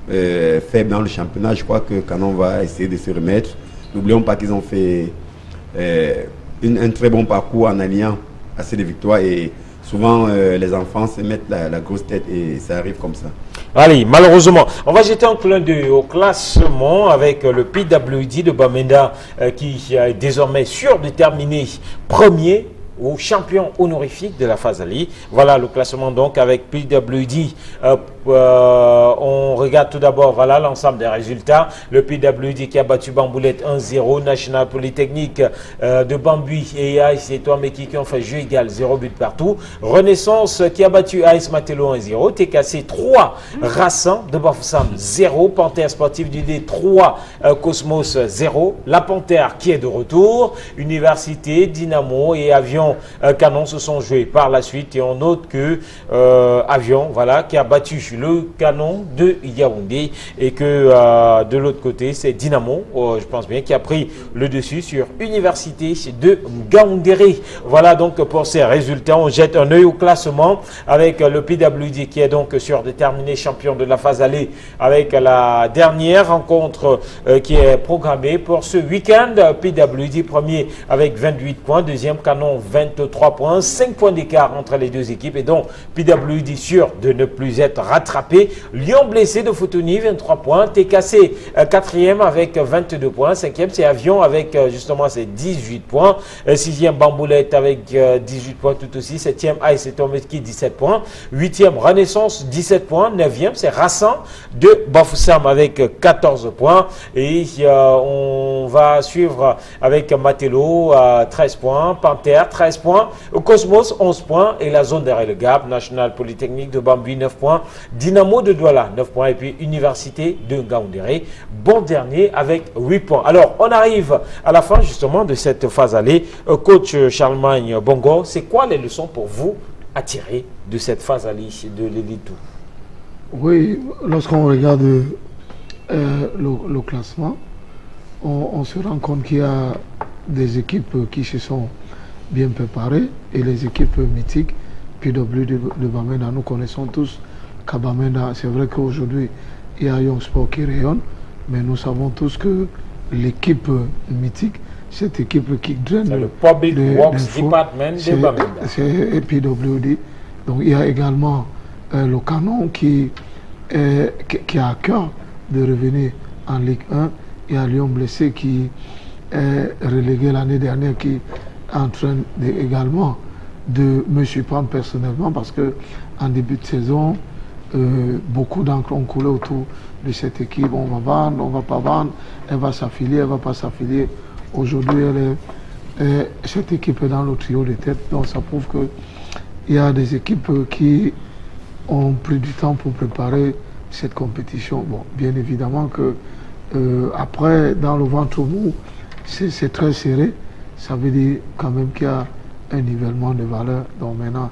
faible dans le championnat. Je crois que Canon va essayer de se remettre. N'oublions pas qu'ils ont fait un très bon parcours en alliant assez de victoires. Et souvent, les enfants se mettent la grosse tête et ça arrive comme ça. Allez, malheureusement, on va jeter un clin d'œil au classement avec le PWD de Bamenda qui est désormais surdéterminé premier au champion honorifique de la phase Ali. Voilà le classement donc avec PWD. On regarde tout d'abord voilà l'ensemble des résultats. Le PWD qui a battu Bamboulette 1-0, National Polytechnique de Bambi et AS Etoile-Meki qui ont fait jeu égal 0 but partout. Renaissance qui a battu AS Matelo 1-0, TKC 3, Rassan de Bafoussam 0, Panthère Sportive du D 3, Cosmos 0, La Panthère qui est de retour, Université, Dynamo et Avion Canon se sont joués par la suite et on note que Avion voilà qui a battu le Canon de Yaoundé et que de l'autre côté c'est Dynamo je pense bien qui a pris le dessus sur Université de Ngaoundéré. Voilà donc pour ces résultats. On jette un œil au classement avec le PWD qui est donc surdéterminé champion de la phase allée avec la dernière rencontre qui est programmée pour ce week-end. PWD premier avec 28 points, deuxième Canon 23 points, 5 points d'écart entre les deux équipes et donc PWD sûr de ne plus être rattrapé. Lyon blessé de Fotoni 23 points, TKC quatrième avec 22 points, cinquième c'est Avion avec justement ses 18 points, sixième Bamboulette avec 18 points tout aussi, septième AS Etoile-Meki 17 points, huitième Renaissance 17 points, neuvième c'est Rassan de Bafoussam avec 14 points et on va suivre avec Matelo 13 points, Panthère 13 points, Cosmos 11 points et la zone derrière le gap, National Polytechnique de Bambi 9 points, Dynamo de Douala 9 points et puis Université de Ngaoundéré, bon dernier avec 8 points. Alors on arrive à la fin justement de cette phase allée. Coach Charlemagne Bongo, c'est quoi les leçons pour vous à tirer de cette phase allée de l'élite? Oui, lorsqu'on regarde le classement, on se rend compte qu'il y a des équipes qui se sont bien préparées et les équipes mythiques, PW de Bamenda, nous connaissons tous qu'à Bamenda, c'est vrai qu'aujourd'hui il y a Young Sport qui rayonne, mais nous savons tous que l'équipe mythique, cette équipe qui draine le Public Works Department de Bamenda. C'est PWD. Donc il y a également le Canon qui a à cœur de revenir en Ligue 1. Il y a Lyon blessé qui est relégué l'année dernière, qui est en train également de me surprendre personnellement parce que en début de saison, beaucoup d'encre ont coulé autour de cette équipe. On va vendre, on ne va pas vendre, elle va s'affilier, elle ne va pas s'affilier. Aujourd'hui, cette équipe est dans le trio de tête, donc ça prouve qu'il y a des équipes qui ont pris du temps pour préparer cette compétition. Bon, bien évidemment que après, dans le ventre mou, c'est très serré. Ça veut dire quand même qu'il y a un nivellement de valeur. Donc maintenant,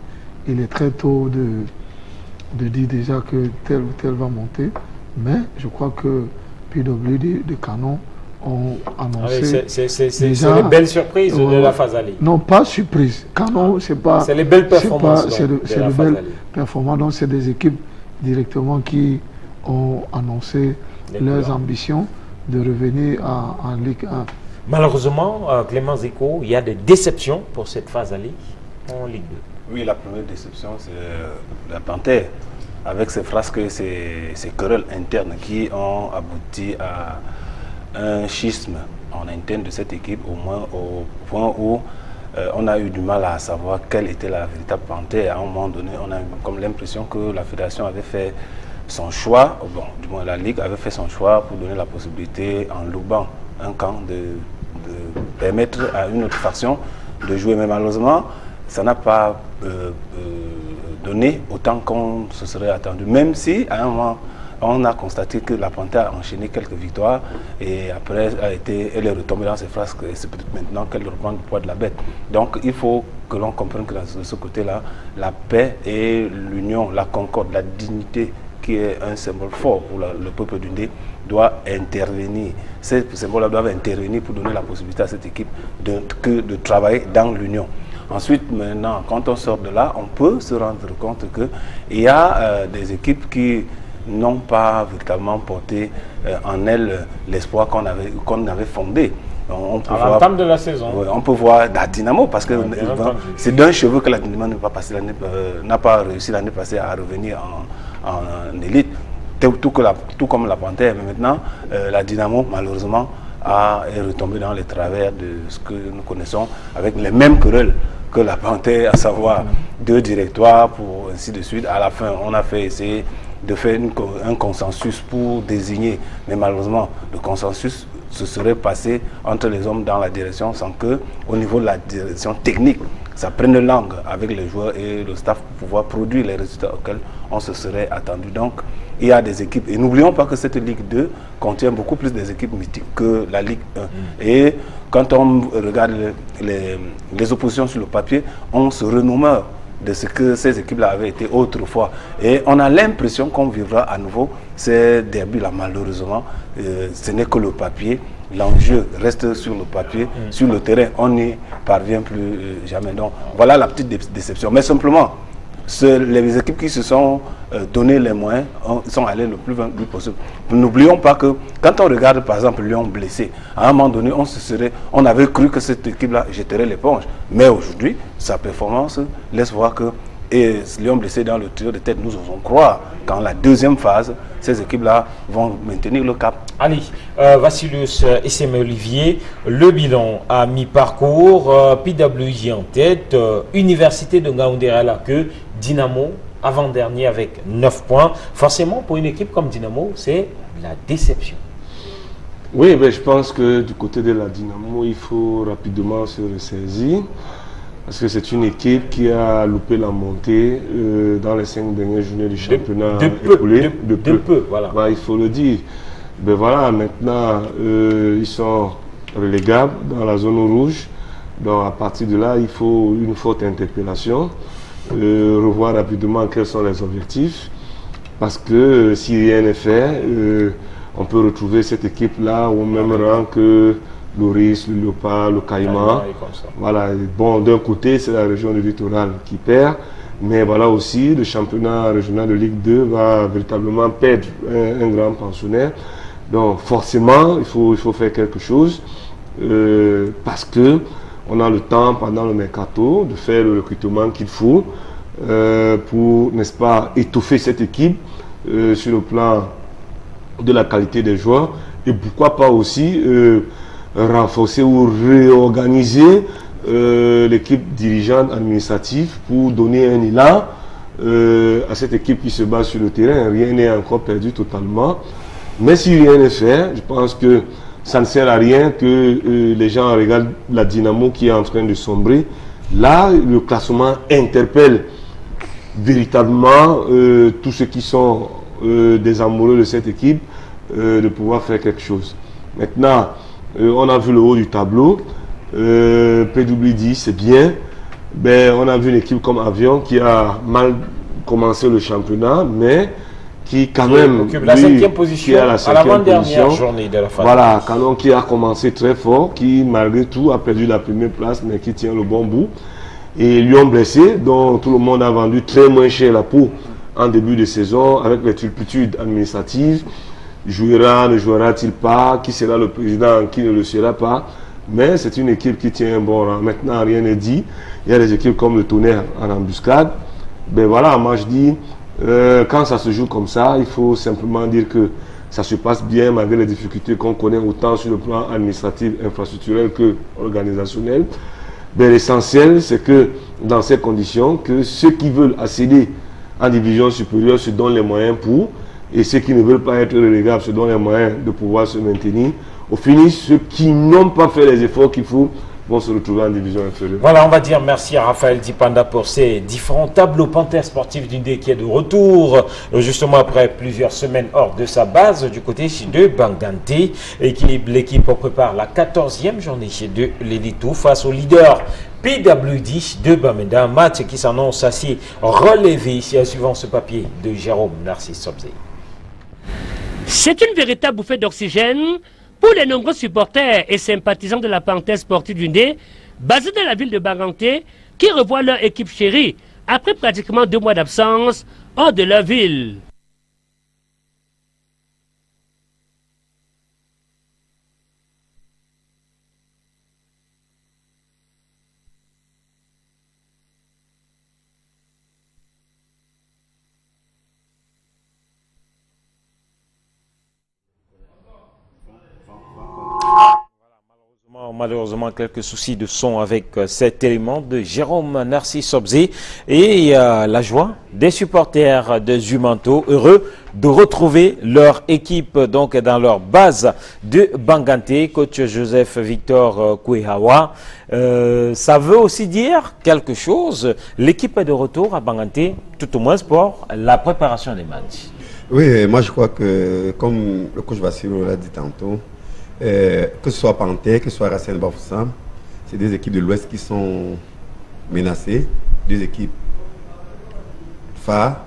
il est très tôt de dire déjà que tel ou tel va monter. Mais je crois que PWD de Canon ont annoncé... C'est les belles surprises de la phase allée. Non, pas surprise. Canon, c'est pas... C'est les belles performances. C'est de belles performances. Donc c'est des équipes directement qui ont annoncé leurs ambitions de revenir en Ligue 1. Malheureusement, Clément Zeko, il y a des déceptions pour cette phase allée en Ligue 2. Oui, la première déception, c'est la Panthère, avec ces phrases que ces querelles internes qui ont abouti à un schisme en interne de cette équipe, au moins au point où on a eu du mal à savoir quelle était la véritable panthère. À un moment donné, on a eu comme l'impression que la fédération avait fait son choix, bon, du moins la Ligue avait fait son choix pour donner la possibilité, en lobant un camp, de permettre à une autre faction de jouer. Mais malheureusement, ça n'a pas donné autant qu'on se serait attendu. Même si, à un moment, on a constaté que la Panthère a enchaîné quelques victoires et après elle est retombée dans ses frasques et c'est peut-être maintenant qu'elle reprend le poids de la bête. Donc il faut que l'on comprenne que de ce côté-là, la paix et l'union, la concorde, la dignité qui est un symbole fort pour le peuple du Ndé doit intervenir. Ces symboles-là doivent intervenir pour donner la possibilité à cette équipe de travailler dans l'union. Ensuite, maintenant, quand on sort de là, on peut se rendre compte qu'il y a des équipes qui n'ont pas véritablement porté en elles l'espoir qu'on avait fondé. À l'entame de la saison. Oui, on peut voir la Dynamo, parce que c'est d'un cheveu que la Dynamo n'a pas réussi l'année passée à revenir en élite, tout comme la Panthère. Mais maintenant, la Dynamo, malheureusement, est retombée dans les travers de ce que nous connaissons, avec les mêmes querelles que la Panthère, à savoir 2 directoires, pour ainsi de suite. À la fin, on a essayé de faire un consensus pour désigner, mais malheureusement, le consensus se serait passé entre les hommes dans la direction sans que, au niveau de la direction technique, ça prenne langue avec les joueurs et le staff pour pouvoir produire les résultats auxquels on se serait attendu. Donc, il y a des équipes, et n'oublions pas que cette Ligue 2 contient beaucoup plus des équipes mythiques que la Ligue 1. Et quand on regarde les oppositions sur le papier, on se renomme de ce que ces équipes-là avaient été autrefois. Et on a l'impression qu'on vivra à nouveau ces derbys-là. Malheureusement, ce n'est que le papier. L'enjeu reste sur le papier. Sur le terrain, on n'y parvient plus jamais. Donc, voilà la petite déception. Mais simplement, les équipes qui se sont donné les moyens sont allées le plus loin possible. N'oublions pas que quand on regarde par exemple Lyon blessé, à un moment donné on avait cru que cette équipe-là jetterait l'éponge. Mais aujourd'hui, sa performance laisse voir que Lyon blessé dans le trio de tête, nous osons croire qu'en la deuxième phase, ces équipes-là vont maintenir le cap. Allez, Vassilius et Olivier, le bilan à mi-parcours, PWJ en tête, Université de Ngaoundé à la queue, Dynamo avant-dernier avec 9 points. Forcément, pour une équipe comme Dynamo, c'est la déception. Oui, mais je pense que du côté de la Dynamo, il faut rapidement se ressaisir. Parce que c'est une équipe qui a loupé la montée dans les 5 dernières journées du championnat. De peu, voilà. Bah, il faut le dire. Ben voilà, maintenant, ils sont relégables dans la zone rouge. Donc à partir de là, il faut une forte interpellation. Revoir rapidement quels sont les objectifs. Parce que si rien n'est fait, on peut retrouver cette équipe-là au même rang que Loris, le Léopard, le Caïman. Voilà. Bon, d'un côté, c'est la région du littoral qui perd, mais voilà aussi, le championnat régional de Ligue 2 va véritablement perdre un grand pensionnaire. Donc, forcément, il faut faire quelque chose parce que on a le temps pendant le mercato de faire le recrutement qu'il faut pour, n'est-ce pas, étoffer cette équipe sur le plan de la qualité des joueurs et pourquoi pas aussi renforcer ou réorganiser l'équipe dirigeante administrative pour donner un élan à cette équipe qui se base sur le terrain. Rien n'est encore perdu totalement. Mais si rien n'est fait, je pense que ça ne sert à rien que les gens regardent la Dynamo qui est en train de sombrer. Là, le classement interpelle véritablement tous ceux qui sont des amoureux de cette équipe de pouvoir faire quelque chose. Maintenant, on a vu le haut du tableau. PWD, c'est bien. Ben, on a vu une équipe comme Avion qui a mal commencé le championnat, mais qui quand même occupe la 5e position à l'avant-dernière journée de la phase. Voilà, Canon qui a commencé très fort, qui malgré tout a perdu la première place, mais qui tient le bon bout. Et Lyon blessé, dont tout le monde a vendu très moins cher la peau en début de saison, avec les turpitudes administratives. Jouera, ne jouera-t-il pas? Qui sera le président? Qui ne le sera pas? Mais c'est une équipe qui tient un bon rang. Maintenant, rien n'est dit. Il y a des équipes comme le Tonnerre en embuscade. Ben voilà, moi je dis, quand ça se joue comme ça, il faut simplement dire que ça se passe bien malgré les difficultés qu'on connaît autant sur le plan administratif, infrastructurel que organisationnel. L'essentiel, c'est que dans ces conditions, que ceux qui veulent accéder en division supérieure se donnent les moyens pour, et ceux qui ne veulent pas être relégables se donnent les moyens de pouvoir se maintenir. Au finish, ceux qui n'ont pas fait les efforts qu'il faut vont se retrouver en division inférieure. Voilà, on va dire merci à Raphaël Dipanda pour ces différents tableaux. Panthère sportive du Ndé qui est de retour, justement après plusieurs semaines hors de sa base du côté de Banganté. L'équipe prépare la 14e journée de l'Elito face au leader PWD de Bamenda. Un match qui s'annonce assez relevé suivant ce papier de Jérôme Narcisse Sobzé. C'est une véritable bouffée d'oxygène pour les nombreux supporters et sympathisants de la Panthère sportive du Ndé, basés dans la ville de Banganté, qui revoient leur équipe chérie après pratiquement 2 mois d'absence hors de leur ville. Malheureusement, quelques soucis de son avec cet élément de Jérôme Narcisse Sobzé et la joie des supporters de Zumanto, heureux de retrouver leur équipe donc dans leur base de Banganté. Coach Joseph Victor Kouehawa, ça veut aussi dire quelque chose. L'équipe est de retour à Banganté, tout au moins pour la préparation des matchs. Oui, moi je crois que, comme le coach Vassilo l'a dit tantôt, que ce soit Panthère, que ce soit Racine Bafoussam, c'est des équipes de l'Ouest qui sont menacées, des équipes phares,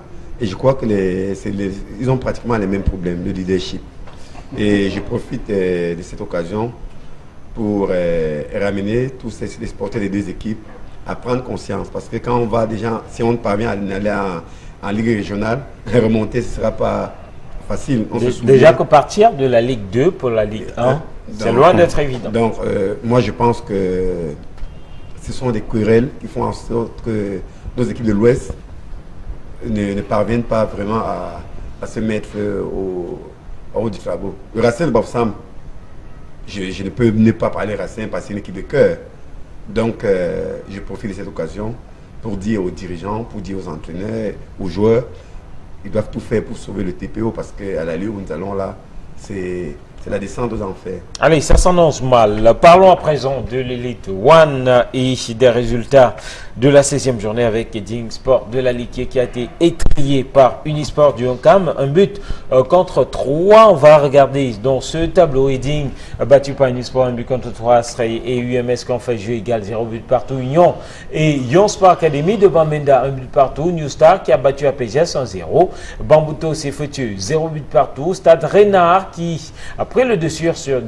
et je crois que ils ont pratiquement les mêmes problèmes de leadership. Et je profite de cette occasion pour ramener tous les sportifs des deux équipes à prendre conscience, parce que quand on va déjà, si on parvient à aller en Ligue régionale, remonter, ce ne sera pas facile. Déjà que partir de la Ligue 2 pour la Ligue 1, c'est loin d'être évident. Donc, moi, je pense que ce sont des querelles qui font en sorte que nos équipes de l'Ouest ne parviennent pas vraiment à se mettre au haut du tableau. Le Racine Bafoussam, je ne peux ne pas parler Racine parce que c'est une équipe de cœur. Donc, je profite de cette occasion pour dire aux dirigeants, pour dire aux entraîneurs, aux joueurs, ils doivent tout faire pour sauver le TPO parce qu'à l'allure où nous allons là, c'est la descente aux enfers. Allez, ça s'annonce mal. Parlons à présent de l'élite One et des résultats de la 16e journée avec Eding Sport de la Ligue qui a été étrié par Unisport du Honcam. Un but contre 3. On va regarder dans ce tableau. Eding battu par Unisport, un but contre 3. Astray et UMS qui ont fait jeu égal, 0 but partout. Union et Yon Sport Academy de Bamenda, un but partout. New Star qui a battu APGS 1-0. Bambuto s'est foutu, 0 but partout. Stade Renard qui après le dessus sur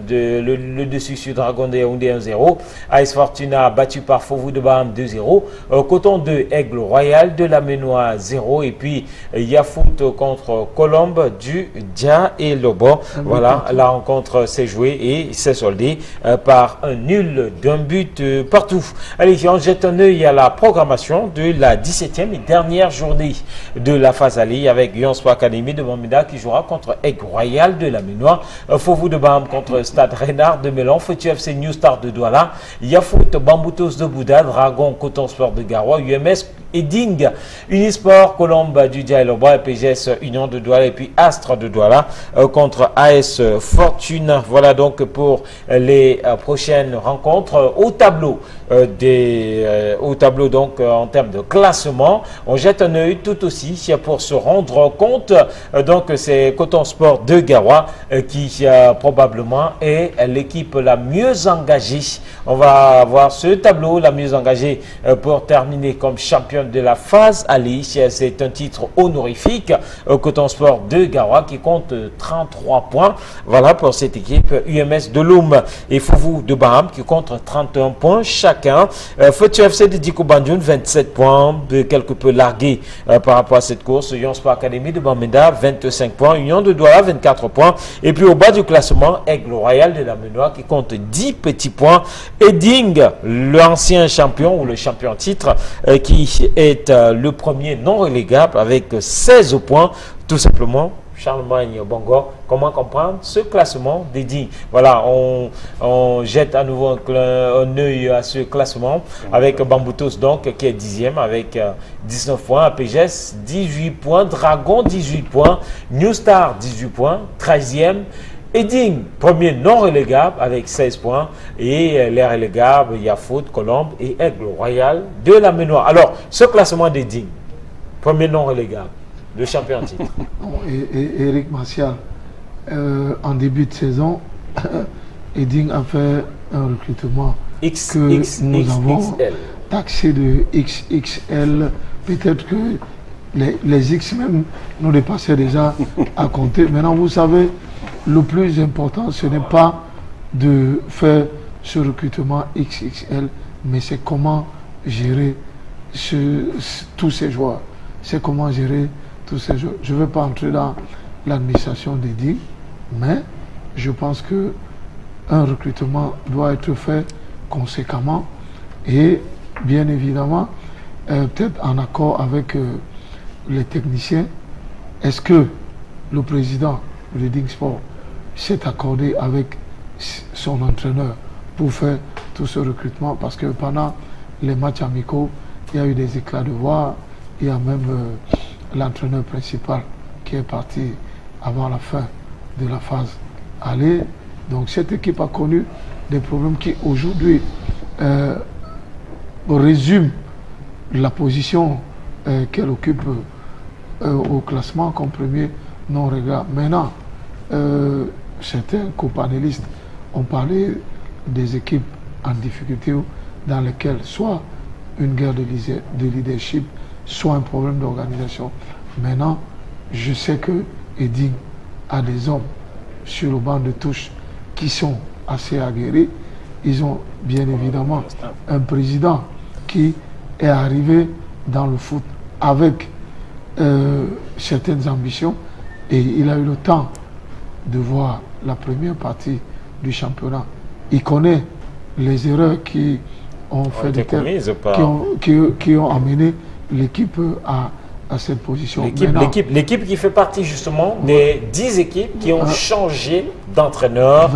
Dragon de Yaoundé 1-0. AS Fortuna battu par Fovou de Baham 2-0. Coton 2, Aigle Royal de la Ménois 0. Et puis Yafoot contre Colombe du Dia et Lobo. Voilà, la rencontre s'est jouée et s'est soldée par un nul d'un but partout. Allez, on jette un œil à la programmation de la 17e et dernière journée de la phase aller avec Yon Sport Academy de Bamenda qui jouera contre Aigle Royal de la Ménois. Fovou de Baham contre Stade Renard de Mélan, Foutu FC New Star de Douala, Yafoot Bamboutos de Bouddha, Dragon Coton Sport de Garoua, UMS Eding, Unisport Colombe du Dia et Lobois, PGS Union de Douala et puis Astre de Douala contre AS Fortuna. Voilà donc pour les prochaines rencontres au tableau donc en termes de classement. On jette un œil tout aussi pour se rendre compte. Donc c'est Coton Sport de Garoua qui probablement est l'équipe la mieux engagée. On va voir ce tableau, la mieux engagée pour terminer comme championne de la phase aller. C'est un titre honorifique. Coton Sport de Garoua qui compte 33 points. Voilà pour cette équipe. UMS de Loum et Fouvou de Baham qui compte 31 points chacun. Foutu FC de Diko Bandioun 27 points, quelque peu largué par rapport à cette course. Yon Sport Academy de Bamenda 25 points. Union de Douala 24 points. Et puis au bas du classement, Aigle Royal de la Ménois qui compte 10 petits points. Eding, l'ancien champion ou le champion titre qui est le premier non relégable avec 16 points. Tout simplement, Charlemagne Bongo, comment comprendre ce classement des dignes? Voilà, on jette à nouveau un œil à ce classement avec Bamboutos donc qui est 10e avec 19 points, APGS 18 points, Dragon 18 points, New Star 18 points, 13e, Edding, premier non relégable avec 16 points. Et les relégables, il y a Foot, Colombe et Aigle Royal de la Ménoire. Alors, ce classement d'Edding, premier non relégable, le champion en titre. Et Eric Martial, en début de saison, Edding a fait un recrutement que nous avons taxé de XXL. Peut-être que les X même nous dépassaient déjà à compter. Maintenant, vous savez, le plus important, ce n'est pas de faire ce recrutement XXL, mais c'est comment gérer tous ces joueurs. C'est comment gérer tous ces joueurs. Je ne vais pas entrer dans l'administration des digues, mais je pense qu'un recrutement doit être fait conséquemment et bien évidemment, peut-être en accord avec les techniciens. Est-ce que le président de Reading Sport s'est accordé avec son entraîneur pour faire tout ce recrutement? Parce que pendant les matchs amicaux, il y a eu des éclats de voix. Il y a même l'entraîneur principal qui est parti avant la fin de la phase aller. Donc cette équipe a connu des problèmes qui aujourd'hui résument la position qu'elle occupe au classement comme premier non relégable. Maintenant, certains copanélistes ont parlé des équipes en difficulté dans lesquelles soit une guerre de leadership, soit un problème d'organisation. Maintenant, je sais que Edding a des hommes sur le banc de touche qui sont assez aguerris. Ils ont bien évidemment un président qui est arrivé dans le foot avec certaines ambitions et il a eu le temps de voir la première partie du championnat. Il connaît les erreurs qui ont fait qui ont amené l'équipe à cette position. L'équipe qui fait partie justement des 10 équipes qui ont changé d'entraîneur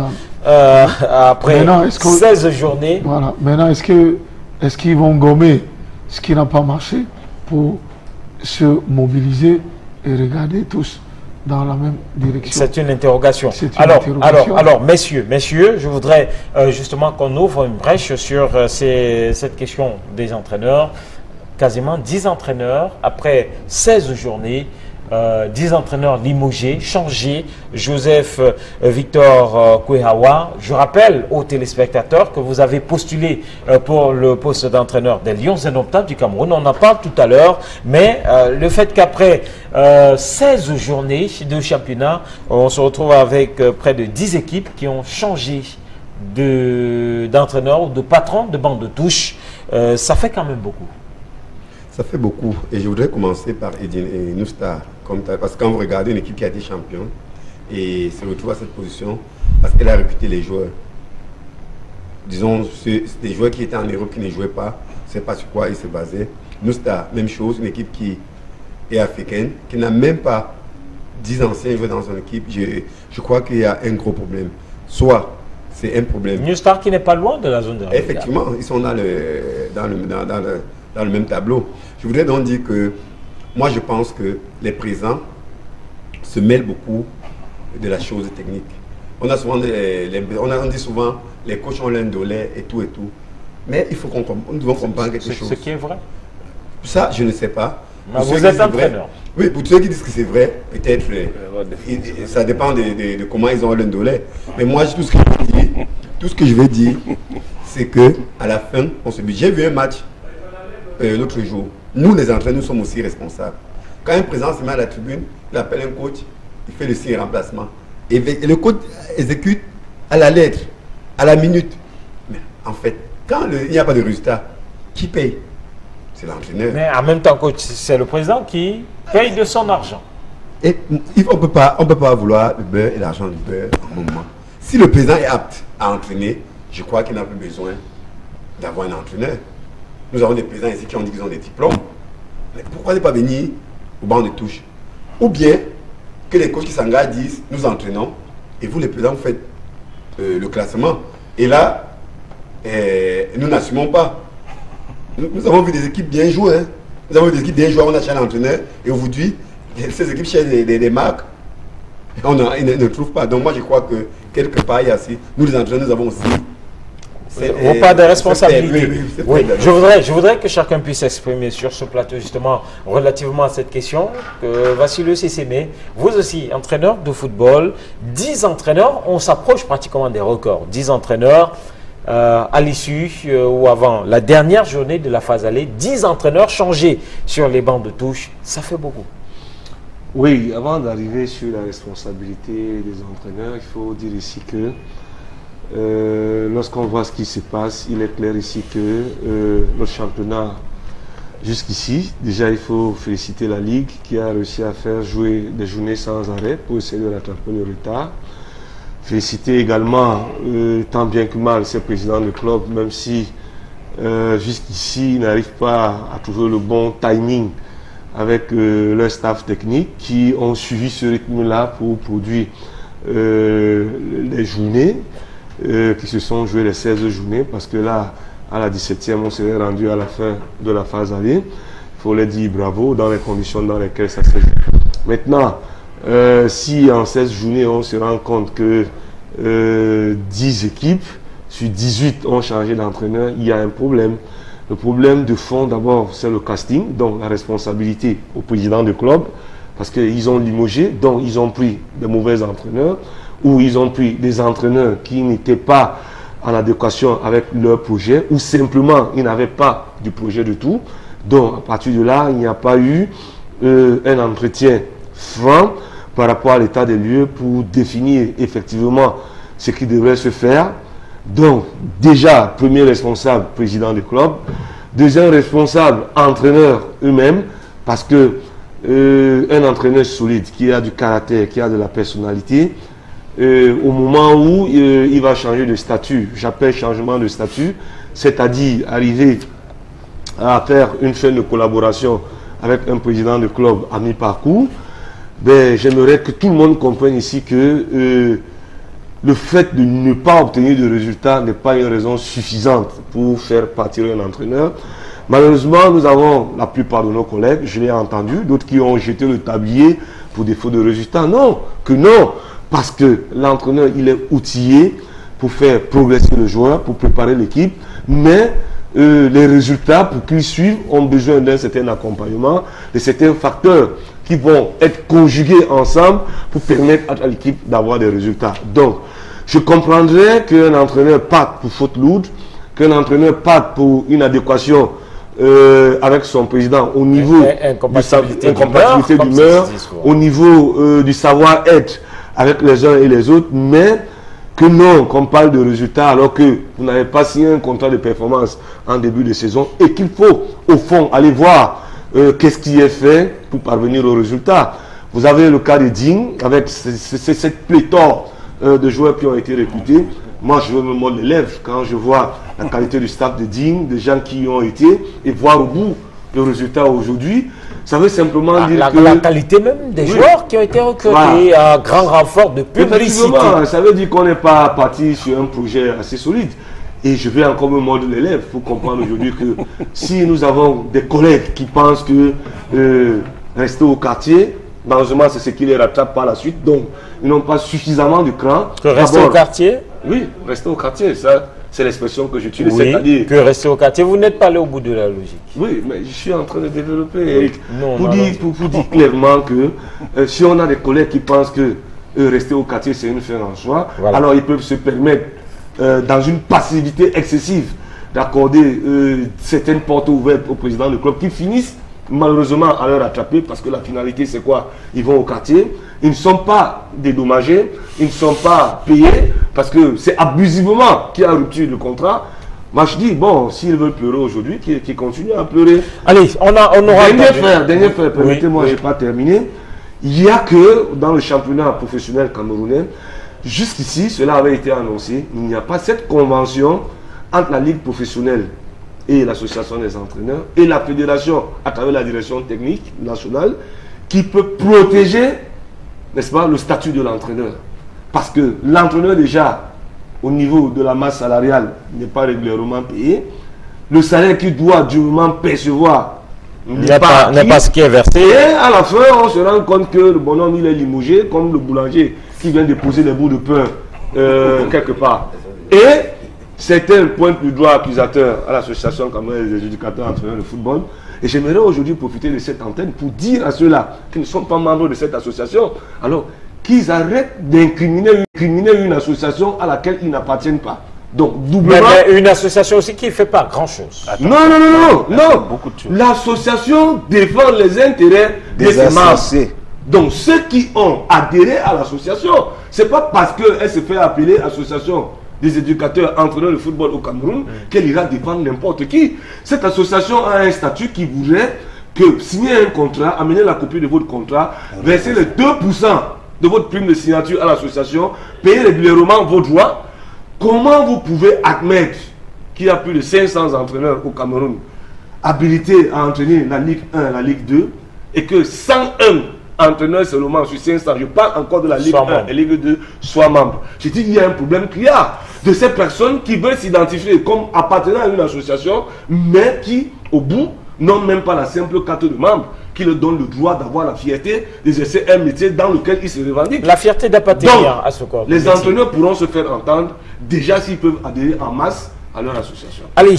après 16 journées. Voilà. Maintenant, est-ce qu'ils vont gommer ce qui n'a pas marché pour se mobiliser et regarder tous dans la même direction? C'est une interrogation. Alors, messieurs, je voudrais justement qu'on ouvre une brèche sur cette question des entraîneurs. Quasiment 10 entraîneurs, après 16 journées, 10 entraîneurs limogés, changés. Joseph Victor Kouehawa, je rappelle aux téléspectateurs que vous avez postulé pour le poste d'entraîneur des Lions Indomptables du Cameroun. On en parle tout à l'heure, mais le fait qu'après 16 journées de championnat, on se retrouve avec près de 10 équipes qui ont changé d'entraîneur ou de patron de banc de touche, ça fait quand même beaucoup. Ça fait beaucoup. Et je voudrais commencer par Edding et New Star. Parce que quand vous regardez une équipe qui a été championne et se retrouve à cette position, parce qu'elle a recruté les joueurs. Disons, c'est des joueurs qui étaient en Europe qui ne jouaient pas. C'est pas sur quoi ils se basaient. New Star, même chose, une équipe qui est africaine, qui n'a même pas 10 anciens joueurs dans son équipe. Je crois qu'il y a un gros problème. Soit c'est un problème. New Star qui n'est pas loin de la zone de relégation. Effectivement, ils sont dans le même tableau. Je voudrais donc dire que moi je pense que les présidents se mêlent beaucoup de la chose technique. On a souvent on dit souvent les coachs ont l'indolé et tout. Mais il faut nous devons comprendre quelque chose. Ce qui est vrai. Ça, je ne sais pas. Vous êtes entraîneur. Oui, pour ceux qui disent que c'est vrai, peut-être ça dépend de comment ils ont l'indolé. Mais moi, tout ce que je veux dire, c'est que à la fin, on se dit, j'ai vu un match l'autre jour. Nous, les entraîneurs, nous sommes aussi responsables. Quand un président se met à la tribune, il appelle un coach, il fait le signe remplacement. Et le coach exécute à la lettre, à la minute. Mais en fait, quand il n'y a pas de résultat, qui paye? C'est l'entraîneur. Mais en même temps, coach, c'est le président qui paye de son argent. Et on ne peut pas vouloir le beurre et l'argent du beurre en un moment. Si le président est apte à entraîner, je crois qu'il n'a plus besoin d'avoir un entraîneur. Nous avons des présidents ici qui ont dit qu'ils ont des diplômes. Mais pourquoi ne pas venir au banc de touche? Ou bien, que les coachs qui s'engagent disent nous entraînons et vous les présidents vous faites le classement. Et là, nous n'assumons pas. Nous avons vu des équipes bien jouer. Hein. Nous avons vu des équipes bien jouer, on a cherché un entraîneur et aujourd'hui, ces équipes cherchent des marques. Ils ne trouvent pas. Donc moi je crois que quelque part, il y a aussi, nous les entraîneurs, nous avons aussi... Vos pas de responsabilité. Oui, je voudrais que chacun puisse s'exprimer sur ce plateau justement relativement à cette question. Vassilio Seseme, vous aussi, entraîneur de football, 10 entraîneurs, on s'approche pratiquement des records. 10 entraîneurs à l'issue ou avant la dernière journée de la phase aller, 10 entraîneurs changés sur les bancs de touche, ça fait beaucoup. Oui, avant d'arriver sur la responsabilité des entraîneurs, il faut dire ici que lorsqu'on voit ce qui se passe, il est clair ici que notre championnat, jusqu'ici, déjà il faut féliciter la Ligue qui a réussi à faire jouer des journées sans arrêt pour essayer de rattraper le retard. Féliciter également, tant bien que mal, ces présidents de club, même si jusqu'ici ils n'arrivent pas à trouver le bon timing avec leur staff technique qui ont suivi ce rythme-là pour produire les journées qui se sont jouées les 16 journées, parce que là, à la 17e, on serait rendu à la fin de la phase aller. Il faut leur dire bravo dans les conditions dans lesquelles ça s'est joué. Maintenant, si en 16 journées, on se rend compte que 10 équipes sur 18 ont changé d'entraîneur, il y a un problème. Le problème de fond, d'abord, c'est le casting, donc la responsabilité au président du club, parce qu'ils ont limogé, donc ils ont pris des mauvais entraîneurs, ou ils ont pris des entraîneurs qui n'étaient pas en adéquation avec leur projet, ou simplement ils n'avaient pas du projet du tout. Donc à partir de là, il n'y a pas eu un entretien franc par rapport à l'état des lieux pour définir effectivement ce qui devrait se faire. Donc déjà, premier responsable, président du club. Deuxième responsable, entraîneur eux-mêmes, parce que un entraîneur solide, qui a du caractère, qui a de la personnalité, au moment où il va changer de statut, j'appelle changement de statut, c'est-à-dire arriver à faire une fin de collaboration avec un président de club à mi-parcours, ben, j'aimerais que tout le monde comprenne ici que le fait de ne pas obtenir de résultats n'est pas une raison suffisante pour faire partir un entraîneur. Malheureusement, nous avons la plupart de nos collègues, je l'ai entendu, d'autres qui ont jeté le tablier pour défaut de résultats. Non, que non, parce que l'entraîneur, il est outillé pour faire progresser le joueur, pour préparer l'équipe, mais les résultats, pour qu'ils suivent, ont besoin d'un certain accompagnement, de certains facteurs qui vont être conjugués ensemble pour permettre à l'équipe d'avoir des résultats. Donc, je comprendrais qu'un entraîneur parte pour faute lourde, qu'un entraîneur parte pour une adéquation avec son président au niveau incompatibilité d'humeur, au niveau du savoir-être avec les uns et les autres, mais que non, qu'on parle de résultats alors que vous n'avez pas signé un contrat de performance en début de saison et qu'il faut, au fond, aller voir qu'est-ce qui est fait pour parvenir au résultat. Vous avez le cas de Ding, avec cette pléthore de joueurs qui ont été recrutés. Moi, je me mordre les lèvres quand je vois la qualité du staff de Ding, des gens qui y ont été, et voir au bout le résultat aujourd'hui. Ça veut simplement dire que... La qualité même des joueurs qui ont été recrutés à grand renfort de publicité. Ça veut dire qu'on n'est pas parti sur un projet assez solide. Et je vais encore me mordre les lèvres pour comprendre aujourd'hui que si nous avons des collègues qui pensent que rester au quartier, malheureusement c'est ce qui les rattrape par la suite, donc ils n'ont pas suffisamment de cran. Que rester au quartier? Oui, rester au quartier, ça c'est l'expression que j'utilise. Oui, c'est-à-dire que rester au quartier, vous n'êtes pas allé au bout de la logique. Oui, mais je suis en train de développer. Pour dire clairement que si on a des collègues qui pensent que rester au quartier c'est une fin en soi, alors ils peuvent se permettre dans une passivité excessive d'accorder certaines portes ouvertes au président du club qui finissent malheureusement à leur rattraper parce que la finalité c'est quoi? Ils vont au quartier, ils ne sont pas dédommagés, ils ne sont pas payés parce que c'est abusivement qu'il y a rupture de contrat. Moi je dis bon, s'ils veulent pleurer aujourd'hui, qu'ils continuent à pleurer. Allez, on aura... Dernier frère, permettez-moi, je n'ai pas terminé. Il n'y a que dans le championnat professionnel camerounais, jusqu'ici, cela avait été annoncé, il n'y a pas cette convention entre la Ligue professionnelle et l'association des entraîneurs et la fédération à travers la direction technique nationale qui peut protéger n'est-ce pas, le statut de l'entraîneur. Parce que l'entraîneur déjà, au niveau de la masse salariale, n'est pas régulièrement payé. Le salaire qu'il doit durement percevoir n'est pas ce qui est versé. Et à la fin, on se rend compte que le bonhomme, il est limogé, comme le boulanger qui vient déposer les bouts de pain quelque part. Et c'était le point du droit accusateur à l'association camerounaise des éducateurs entraîneurs de football. Et j'aimerais aujourd'hui profiter de cette antenne pour dire à ceux-là qui ne sont pas membres de cette association, alors qu'ils arrêtent d'incriminer une association à laquelle ils n'appartiennent pas. Donc, doublement... Mais une association aussi qui ne fait pas grand-chose. Non. L'association défend les intérêts des membres. Donc, ceux qui ont adhéré à l'association, ce n'est pas parce qu'elle se fait appeler association des éducateurs entraîneurs de football au Cameroun qu'elle ira défendre n'importe qui. Cette association a un statut qui voudrait que signer un contrat, amener la copie de votre contrat, verser les 2% de votre prime de signature à l'association, payer régulièrement vos droits. Comment vous pouvez admettre qu'il y a plus de 500 entraîneurs au Cameroun habilités à entraîner la Ligue 1 et la Ligue 2 et que 101 entraîneurs seulement sur 500, je parle encore de la Ligue 1 et Ligue 2, soient membres? Je dis qu'il y a un problème qu'il y a de ces personnes qui veulent s'identifier comme appartenant à une association, mais qui, au bout, n'ont même pas la simple carte de membre qui leur donne le droit d'avoir la fierté d'exercer un métier dans lequel ils se revendiquent. La fierté d'appartenir à ce corps. Les entraîneurs pourront se faire entendre déjà s'ils peuvent adhérer en masse à leur association. Allez,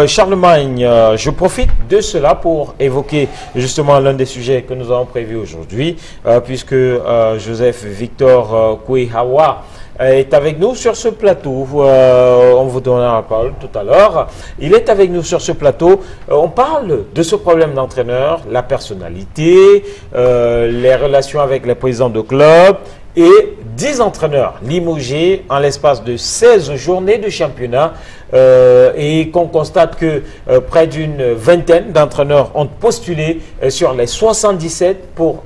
Charlemagne, je profite de cela pour évoquer justement l'un des sujets que nous avons prévu aujourd'hui, puisque Joseph Victor Kouéhawa est avec nous sur ce plateau. On vous donnera la parole tout à l'heure. Il est avec nous sur ce plateau. On parle de ce problème d'entraîneur, la personnalité, les relations avec les présidents de club et 10 entraîneurs limogés en l'espace de 16 journées de championnat et qu'on constate que près d'une vingtaine d'entraîneurs ont postulé sur les 77 pour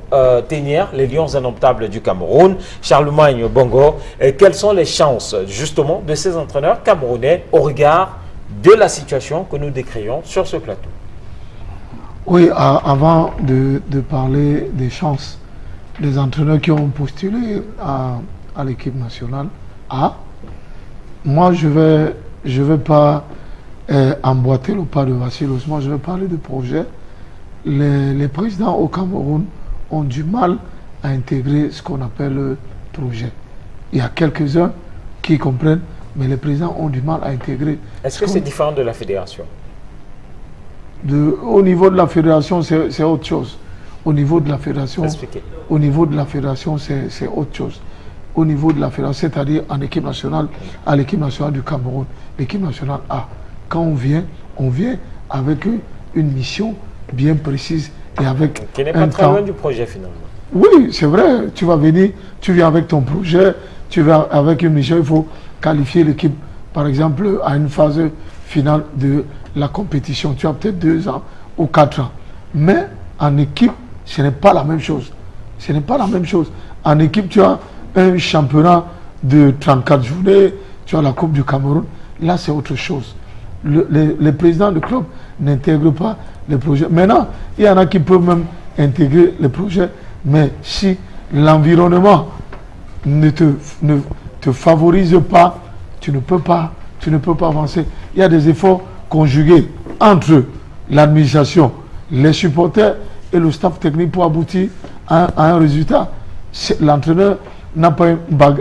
tenir les Lions indomptables du Cameroun. Charlemagne Bongo, quelles sont les chances justement de ces entraîneurs camerounais au regard de la situation que nous décrions sur ce plateau? Oui, avant de parler des chances des entraîneurs qui ont postulé à l'équipe nationale A, moi je vais pas emboîter le pas de Vassile Ousmane, je vais parler de projet. Les présidents au Cameroun ont du mal à intégrer ce qu'on appelle le projet. Il y a quelques-uns qui comprennent, mais les présidents ont du mal à intégrer. Est-ce que c'est différent de la fédération? Au niveau de la fédération, c'est autre chose. Au niveau de la fédération, c'est autre chose. Au niveau de la fédération, c'est-à-dire en équipe nationale, à l'équipe nationale du Cameroun, l'équipe nationale A. Quand on vient avec une mission bien précise et avec qui n'est pas très loin du projet finalement. Oui, c'est vrai. Tu vas venir, tu viens avec ton projet, tu vas avec une mission. Il faut qualifier l'équipe, par exemple, à une phase finale de la compétition. Tu as peut-être 2 ans ou 4 ans. Mais en équipe, ce n'est pas la même chose. Ce n'est pas la même chose. En équipe, tu as un championnat de 34 journées, tu as la Coupe du Cameroun. Là, c'est autre chose. Les présidents de club n'intègrent pas les projets. Maintenant, il y en a qui peuvent même intégrer les projets, mais si l'environnement ne te favorise pas, tu ne peux pas avancer. Il y a des efforts conjugués entre l'administration, les supporters et le staff technique pour aboutir à un résultat. L'entraîneur n'a pas une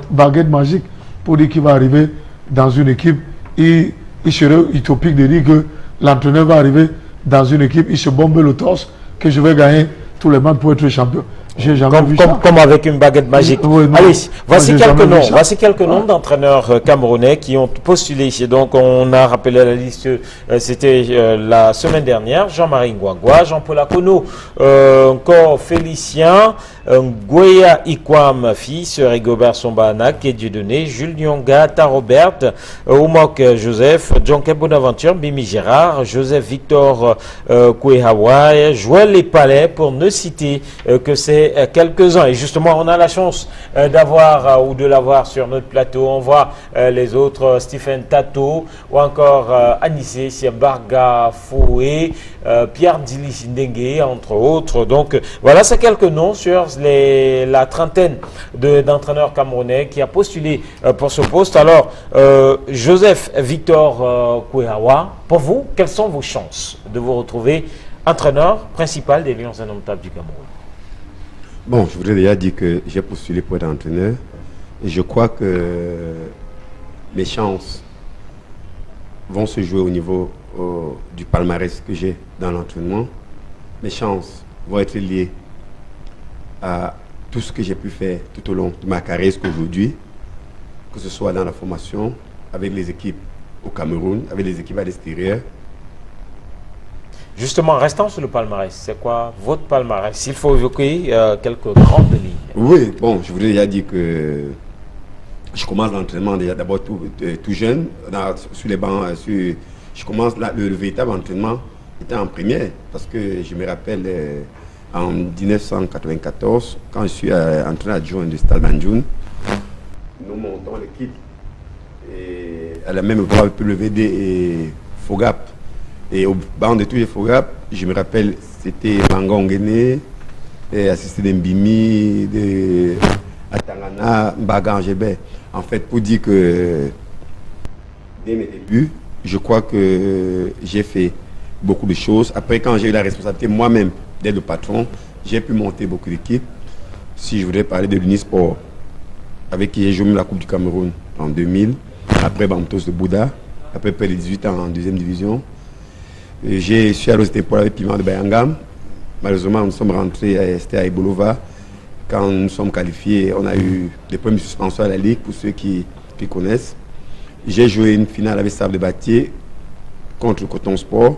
baguette magique pour dire qu'il va arriver dans une équipe. Il serait utopique de dire que l'entraîneur va arriver dans une équipe, il se bombe le torse, que je vais gagner tous les matchs pour être champion. J'ai jamais vu ça. Comme avec une baguette magique. Oui, non, allez, voici quelques noms d'entraîneurs camerounais qui ont postulé. Donc on a rappelé la liste, c'était la semaine dernière. Jean-Marie Ngwangwa, Jean-Paul Akono, encore Félicien, Ngoya Ikwam, fils, Rigobert Sombana, Kédieudonné, Jules Nyonga, Tarobert, Oumok Joseph, Jonke Bonaventure, Bimi Gérard, Joseph Victor Kouéhawa, Joël Les Palais, pour ne citer que ces c'est quelques-uns. Et justement, on a la chance d'avoir ou de l'avoir sur notre plateau. On voit les autres, Stephen Tato ou encore Anissé Siabarga Foué, Pierre Dili Ndengue, entre autres. Donc voilà, c'est quelques noms sur la trentaine d'entraîneurs camerounais qui a postulé pour ce poste. Alors, Joseph Victor Kouéawa, pour vous, quelles sont vos chances de vous retrouver entraîneur principal des Lions Indomptables du Cameroun? Bon, je voudrais déjà dire que j'ai postulé pour être entraîneur et je crois que mes chances vont se jouer au niveau du palmarès que j'ai dans l'entraînement. Mes chances vont être liées à tout ce que j'ai pu faire tout au long de ma carrière jusqu'aujourd'hui, que ce soit dans la formation, avec les équipes au Cameroun, avec les équipes à l'extérieur. Justement, restant sur le palmarès, c'est quoi votre palmarès? S'il faut évoquer quelques grandes lignes. Oui, bon, je voudrais déjà dire que je commence l'entraînement déjà d'abord tout jeune, sur les bancs. Je commence le véritable entraînement étant en première, parce que je me rappelle en 1994, quand je suis entraîneur adjoint du Stade Banjoun, nous montons l'équipe et à la même époque avec le VD et Fogap. Et au banc de tous les Fogap, je me rappelle, c'était Mangongene, assisté d'Mbimi, de Atangana, Mbagangebe. En fait, pour dire que dès mes débuts, je crois que j'ai fait beaucoup de choses. Après, quand j'ai eu la responsabilité moi-même d'être le patron, j'ai pu monter beaucoup d'équipes. Si je voudrais parler de l'Unisport, avec qui j'ai joué la Coupe du Cameroun en 2000, après Bamtos de Bouddha, après les 18 ans en deuxième division. Je suis allé au Stépol avec Piment de Bayangam. Malheureusement, nous sommes rentrés à Ibolova. Quand nous sommes qualifiés, on a eu des problèmes de suspension à la Ligue, pour ceux qui connaissent. J'ai joué une finale avec Sable de Batier contre Coton Sport.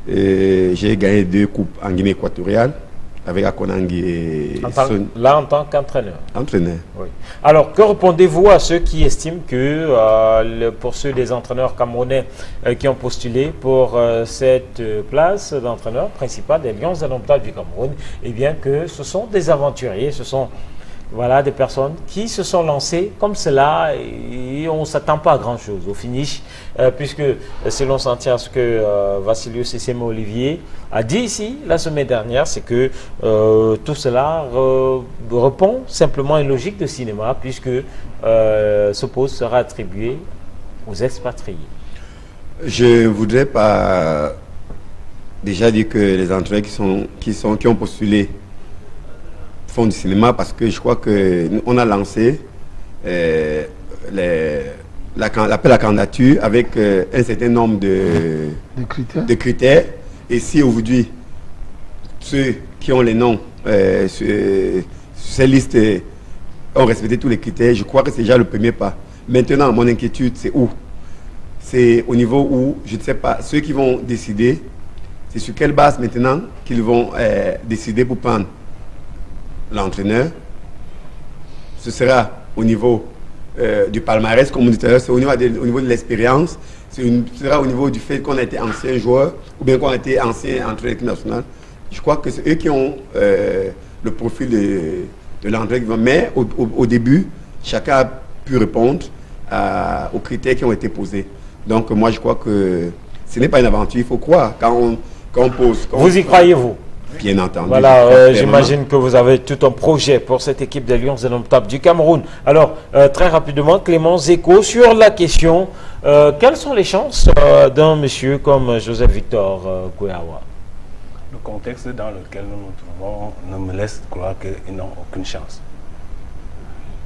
J'ai gagné 2 coupes en Guinée équatoriale avec Akonangi et là, en tant qu'entraîneur. Entraîneur. Oui. Alors, que répondez-vous à ceux qui estiment que, pour ceux des entraîneurs camerounais qui ont postulé pour cette place d'entraîneur principal des Lions Indomptables du Cameroun, eh bien que ce sont des aventuriers, ce sont voilà, des personnes qui se sont lancées comme cela et on ne s'attend pas à grand-chose au finish, puisque selon s'en tient ce que Vassilios Essemo Olivier a dit ici la semaine dernière, c'est que tout cela répond simplement à une logique de cinéma, puisque ce poste sera attribué aux expatriés. Je ne voudrais pas déjà dire que les entraîneurs qui ont postulé font du cinéma, parce que je crois qu'on a lancé l'appel à candidature avec un certain nombre de critères. Et si aujourd'hui, ceux qui ont les noms sur ces listes ont respecté tous les critères, je crois que c'est déjà le premier pas. Maintenant, mon inquiétude, c'est où? C'est au niveau où, je ne sais pas, ceux qui vont décider, c'est sur quelle base maintenant qu'ils vont décider pour prendre l'entraîneur. Ce sera au niveau du palmarès, comme on dit tout à l'heure, c'est au niveau de l'expérience, ce sera au niveau du fait qu'on a été ancien joueur ou bien qu'on a été ancien entraîneur national. Je crois que c'est eux qui ont le profil de l'entraîneur. Mais au début, chacun a pu répondre aux critères qui ont été posés. Donc moi je crois que ce n'est pas une aventure, il faut croire quand on pose. Vous y croyez-vous? Bien entendu. Voilà, j'imagine que vous avez tout un projet pour cette équipe des Lions Indomptables du Cameroun. Alors, très rapidement, Clément Zeko, sur la question, quelles sont les chances d'un monsieur comme Joseph Victor Kouéawa? Le contexte dans lequel nous nous trouvons ne me laisse croire qu'ils n'ont aucune chance.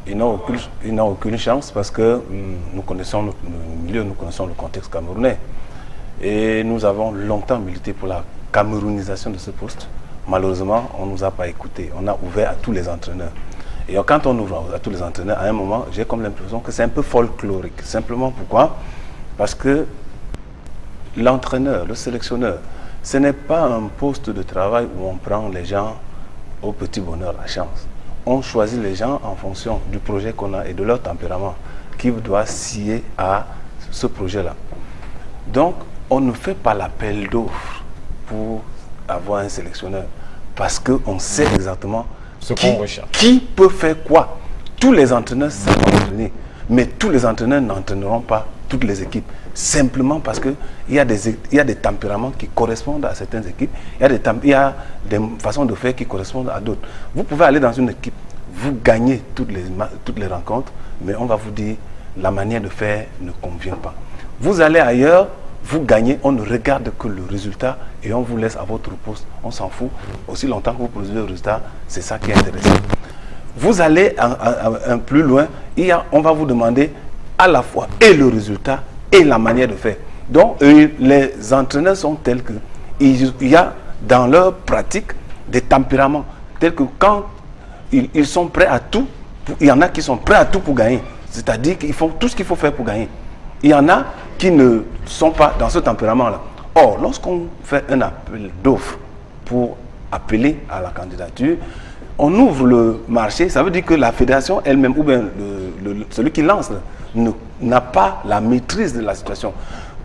Ils n'ont aucune chance parce que nous connaissons le milieu, nous connaissons le contexte camerounais. Et nous avons longtemps milité pour la camerounisation de ce poste. Malheureusement, on ne nous a pas écoutés. On a ouvert à tous les entraîneurs. Et quand on ouvre à tous les entraîneurs, à un moment, j'ai comme l'impression que c'est un peu folklorique. Simplement pourquoi? Parce que l'entraîneur, le sélectionneur, ce n'est pas un poste de travail où on prend les gens au petit bonheur, à chance. On choisit les gens en fonction du projet qu'on a et de leur tempérament qui doit scier à ce projet-là. Donc, on ne fait pas l'appel d'offres pour avoir un sélectionneur. parce qu'on sait exactement ce qu'on recherche. Qui peut faire quoi. Tous les entraîneurs savent entraîner, mais tous les entraîneurs n'entraîneront pas toutes les équipes. Simplement parce qu'il y a des tempéraments qui correspondent à certaines équipes, il y a des façons de faire qui correspondent à d'autres. Vous pouvez aller dans une équipe, vous gagnez toutes les rencontres, mais on va vous dire la manière de faire ne convient pas. Vous allez ailleurs, vous gagnez, on ne regarde que le résultat et on vous laisse à votre poste. On s'en fout. Aussi longtemps que vous produisez le résultat, c'est ça qui est intéressant. Vous allez un plus loin, on va vous demander à la fois et le résultat et la manière de faire. Donc, les entraîneurs sont tels que il y a dans leur pratique des tempéraments tels que quand ils sont prêts à tout, il y en a qui sont prêts à tout pour gagner. C'est-à-dire qu'ils font tout ce qu'il faut faire pour gagner. Il y en a qui ne sont pas dans ce tempérament-là. Or, lorsqu'on fait un appel d'offres pour appeler à la candidature, on ouvre le marché, ça veut dire que la fédération elle-même, ou bien celui qui lance, n'a pas la maîtrise de la situation.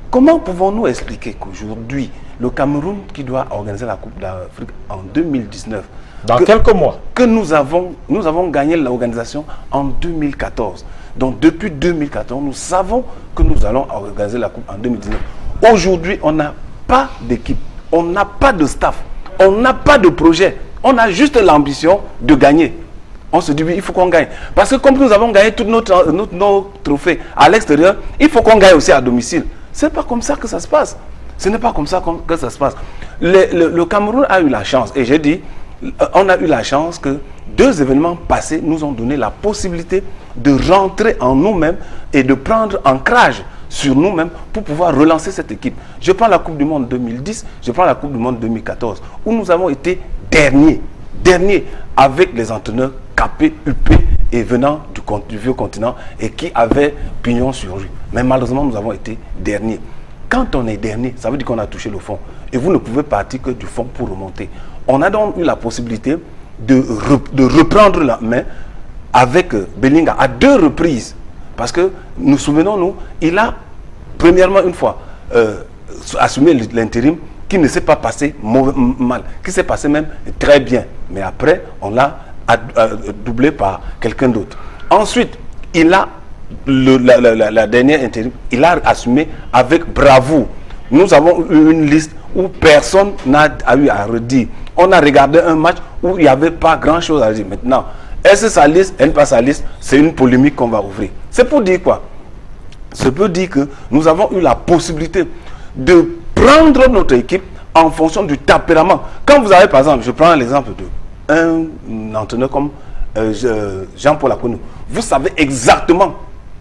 Comment pouvons-nous expliquer qu'aujourd'hui, le Cameroun qui doit organiser la Coupe d'Afrique en 2019, dans quelques mois, que nous avons gagné l'organisation en 2014. Donc depuis 2014, nous savons que nous allons organiser la Coupe en 2019. Aujourd'hui, on n'a pas d'équipe, on n'a pas de staff, on n'a pas de projet. On a juste l'ambition de gagner. On se dit, oui, il faut qu'on gagne. Parce que comme nous avons gagné tous nos trophées à l'extérieur, il faut qu'on gagne aussi à domicile. Ce n'est pas comme ça que ça se passe. Ce n'est pas comme ça que ça se passe. Le Cameroun a eu la chance, et j'ai dit, on a eu la chance que 2 événements passés nous ont donné la possibilité de rentrer en nous-mêmes et de prendre ancrage sur nous-mêmes pour pouvoir relancer cette équipe. Je prends la Coupe du Monde 2010, je prends la Coupe du Monde 2014, où nous avons été derniers avec les entraîneurs capés, huppés et venant du vieux continent et qui avaient pignon sur rue. Mais malheureusement, nous avons été derniers. Quand on est dernier, ça veut dire qu'on a touché le fond. Et vous ne pouvez partir que du fond pour remonter. On a donc eu la possibilité de reprendre la main avec Bellinga à 2 reprises. Parce que, nous souvenons-nous, il a, premièrement une fois, assumé l'intérim qui ne s'est pas passé mal, qui s'est passé même très bien. Mais après, on l'a doublé par quelqu'un d'autre. Ensuite, il a, la dernière intérim, il a assumé avec bravoure. Nous avons eu une liste où personne n'a eu à redire. On a regardé un match où il n'y avait pas grand-chose à dire. Maintenant, est-ce sa liste, elle pas sa liste, c'est une polémique qu'on va ouvrir. C'est pour dire quoi? Ça peut dire que nous avons eu la possibilité de prendre notre équipe en fonction du tempérament. Quand vous avez, par exemple, je prends l'exemple d'un entraîneur comme Jean-Paul Akonou, vous savez exactement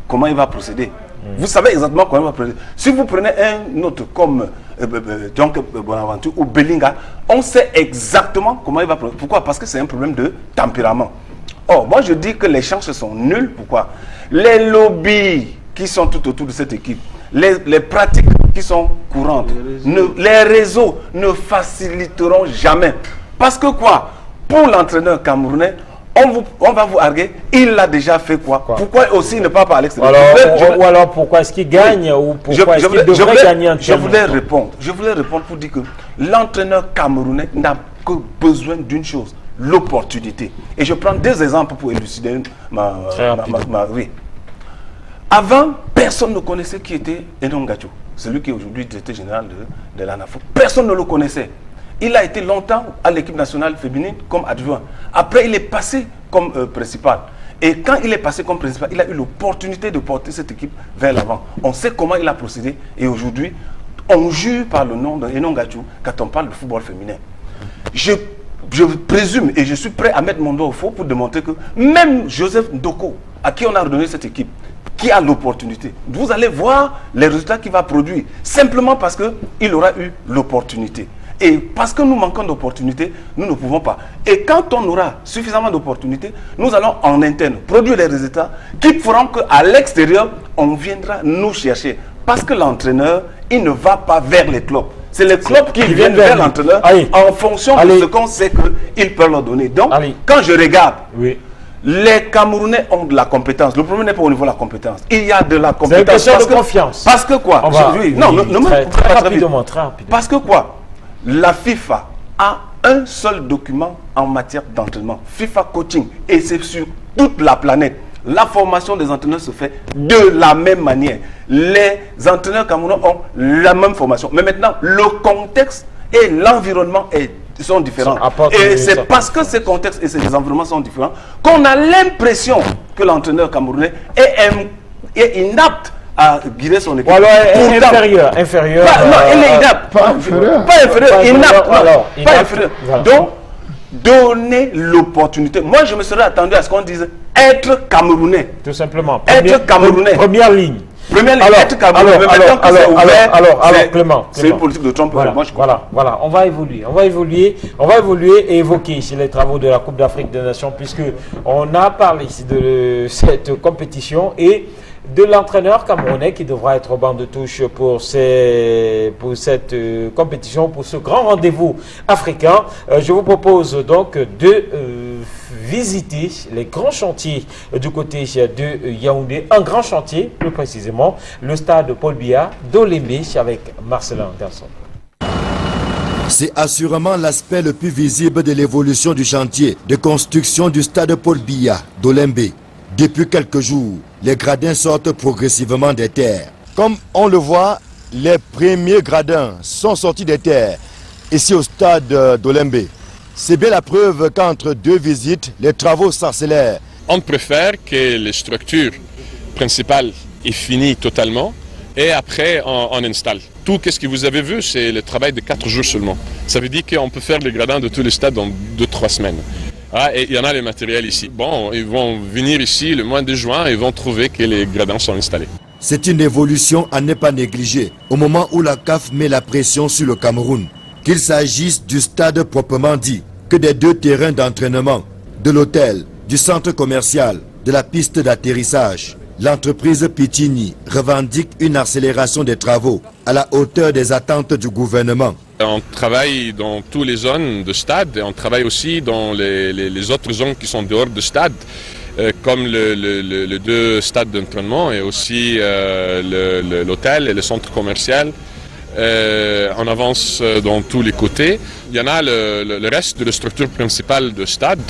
comment il va procéder. Vous savez exactement comment il va procéder. Si vous prenez un autre comme John Bonaventure ou Bellinga, on sait exactement comment il va procéder. Pourquoi? Parce que c'est un problème de tempérament. Or, moi je dis que les chances sont nulles. Pourquoi? Les lobbies qui sont tout autour de cette équipe, les pratiques qui sont courantes, les réseaux ne faciliteront jamais. Parce que quoi? Pour l'entraîneur camerounais, on va vous arguer, il a déjà fait quoi? Pourquoi aussi ne pas parler à l'extérieur? Ou alors pourquoi est-ce qu'il gagne? Ou pourquoi est-ce qu'il devrait gagner? Je voulais répondre pour dire que l'entraîneur camerounais n'a que besoin d'une chose, l'opportunité. Et je prends 2 exemples pour élucider oui. Avant, personne ne connaissait qui était Enon Gacho, celui qui est aujourd'hui directeur général de l'ANAFO. Personne ne le connaissait. Il a été longtemps à l'équipe nationale féminine comme adjoint. Après, il est passé comme principal. Et quand il est passé comme principal, il a eu l'opportunité de porter cette équipe vers l'avant. On sait comment il a procédé. Et aujourd'hui, on jure par le nom d'Enon Gacho quand on parle de football féminin. Je présume et je suis prêt à mettre mon doigt au fond pour démontrer que même Joseph Ndoko, à qui on a redonné cette équipe, qui a l'opportunité, vous allez voir les résultats qu'il va produire, simplement parce qu'il aura eu l'opportunité. Et parce que nous manquons d'opportunités, nous ne pouvons pas. Et quand on aura suffisamment d'opportunités, nous allons en interne produire des résultats qui feront qu'à l'extérieur, on viendra nous chercher. Parce que l'entraîneur, il ne va pas vers les clubs. C'est les clubs qui viennent vers l'entraîneur en fonction de ce qu'on sait qu'il peut leur donner. Donc, quand je regarde, les Camerounais ont de la compétence. Le problème n'est pas au niveau de la compétence. Il y a de la compétence. C'est une question de confiance. Parce que quoi? Très rapidement. Parce que quoi? La FIFA a un seul document en matière d'entraînement, FIFA Coaching, et c'est sur toute la planète. La formation des entraîneurs se fait de la même manière. Les entraîneurs camerounais ont la même formation. Mais maintenant, le contexte et l'environnement sont différents. Et c'est parce que ces contextes et ces environnements sont différents qu'on a l'impression que l'entraîneur camerounais est inapte à guider son équipe. Ou alors inférieur. Non, il est inapte. Pas inférieur, inapte. Pas inférieur. Donc, donner l'opportunité. Moi, je me serais attendu à ce qu'on dise être camerounais. Tout simplement. Être camerounais. Première ligne. Être camerounais. Alors, Clément. C'est une politique de Trump. Voilà. On va évoluer et évoquer ici les travaux de la Coupe d'Afrique des Nations, puisque on a parlé ici de cette compétition et de l'entraîneur camerounais qui devra être au banc de touche pour cette compétition, pour ce grand rendez-vous africain. Je vous propose donc de visiter les grands chantiers du côté de Yaoundé. Un grand chantier, plus précisément, le stade Paul Biya d'Olembe avec Marcelin Anderson. C'est assurément l'aspect le plus visible de l'évolution du chantier de construction du stade Paul Biya d'Olembe. Depuis quelques jours, les gradins sortent progressivement des terres. Comme on le voit, les premiers gradins sont sortis des terres ici au stade d'Olembe. C'est bien la preuve qu'entre deux visites, les travaux s'accélèrent. On préfère que les structures principales est finie totalement et après on installe. Tout ce que vous avez vu, c'est le travail de 4 jours seulement. Ça veut dire qu'on peut faire les gradins de tous les stades en 2-3 semaines. Et il y en a les matériels ici. Bon, ils vont venir ici le mois de juin et ils vont trouver que les gradins sont installés. C'est une évolution à ne pas négliger au moment où la CAF met la pression sur le Cameroun. Qu'il s'agisse du stade proprement dit, que des 2 terrains d'entraînement, de l'hôtel, du centre commercial, de la piste d'atterrissage. L'entreprise Pichini revendique une accélération des travaux à la hauteur des attentes du gouvernement. On travaille dans toutes les zones de stade et on travaille aussi dans les autres zones qui sont dehors de stade, comme les 2 stades d'entraînement et aussi l'hôtel et le centre commercial. On avance dans tous les côtés. Il y en a le reste de la structure principale de stade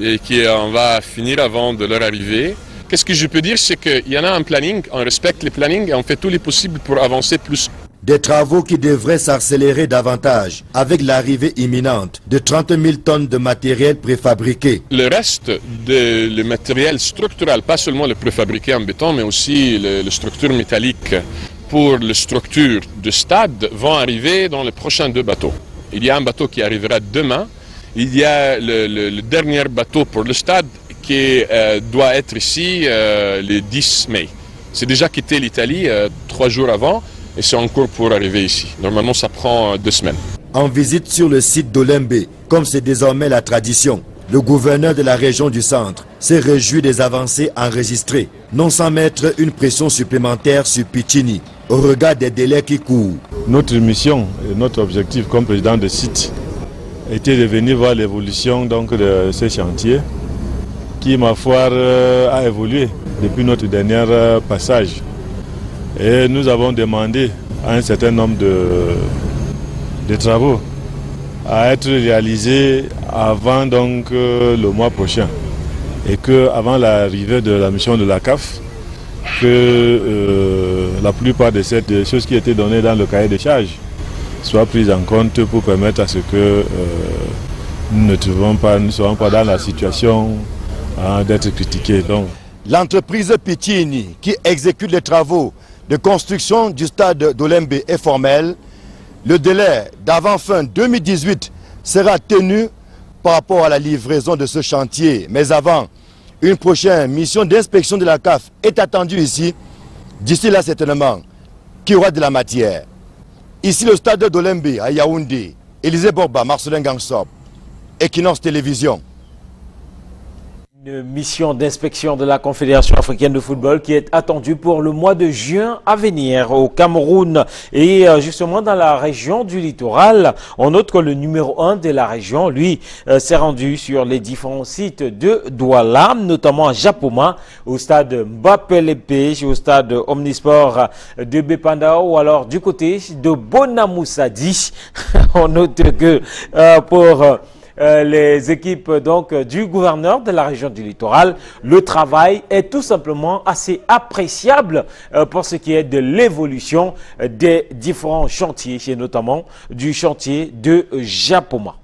et on va finir avant de leur arrivée. Qu'est-ce que je peux dire, c'est qu'il y en a un planning, on respecte les plannings et on fait tout le possible pour avancer plus. Des travaux qui devraient s'accélérer davantage avec l'arrivée imminente de 30 000 tonnes de matériel préfabriqué. Le reste du matériel structural, pas seulement le préfabriqué en béton, mais aussi les structures métalliques pour les structures de stade vont arriver dans les prochains 2 bateaux. Il y a un bateau qui arrivera demain, il y a le dernier bateau pour le stade qui doit être ici le 10 mai. C'est déjà quitté l'Italie 3 jours avant et c'est en cours pour arriver ici. Normalement, ça prend 2 semaines. En visite sur le site d'Olembe, comme c'est désormais la tradition, le gouverneur de la région du centre s'est réjoui des avancées enregistrées, non sans mettre une pression supplémentaire sur Pichini, au regard des délais qui courent. Notre mission et notre objectif comme président de site était de venir voir l'évolution de ces chantiers qui, ma foi, a évolué depuis notre dernier passage. Et nous avons demandé à un certain nombre de travaux à être réalisés avant le mois prochain. Et qu'avant l'arrivée de la mission de la CAF, que la plupart de ces choses qui étaient données dans le cahier de charges soient prises en compte pour permettre à ce que nous ne soyons pas dans la situation d'être critiqués. L'entreprise Pichini qui exécute les travaux de construction du stade d'Olembe est formelle. Le délai d'avant fin 2018 sera tenu par rapport à la livraison de ce chantier. Mais avant, une prochaine mission d'inspection de la CAF est attendue ici. D'ici là, certainement, qu'il y aura de la matière. Ici, le stade d'Olembe à Yaoundé. Élisée Borba, Marcelin Gangsop, Equinox Télévision. Une mission d'inspection de la Confédération africaine de football qui est attendue pour le mois de juin à venir au Cameroun. Et justement dans la région du littoral, on note que le numéro 1 de la région, lui, s'est rendu sur les différents sites de Douala, notamment à Japoma, au stade Mbapelepe, au stade Omnisport de Bepanda ou alors du côté de Bonamoussadi. On note que pour les équipes donc du gouverneur de la région du littoral, le travail est tout simplement assez appréciable pour ce qui est de l'évolution des différents chantiers, et notamment du chantier de Japoma.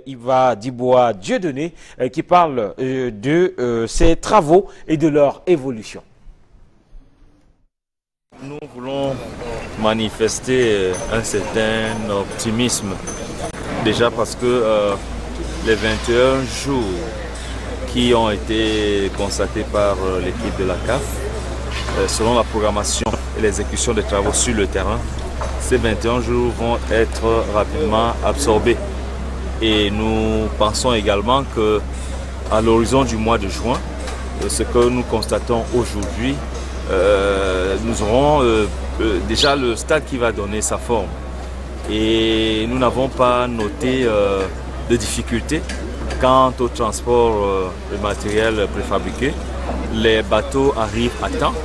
Yva Dibois Dieudonné qui parle de ces travaux et de leur évolution. Nous voulons manifester un certain optimisme, déjà parce que les 21 jours qui ont été constatés par l'équipe de la CAF, selon la programmation et l'exécution des travaux sur le terrain, ces 21 jours vont être rapidement absorbés. Et nous pensons également qu'à l'horizon du mois de juin, ce que nous constatons aujourd'hui, nous aurons déjà le stade qui va donner sa forme. Et nous n'avons pas noté de difficultés quant au transport de matériel préfabriqué. Les bateaux arrivent à temps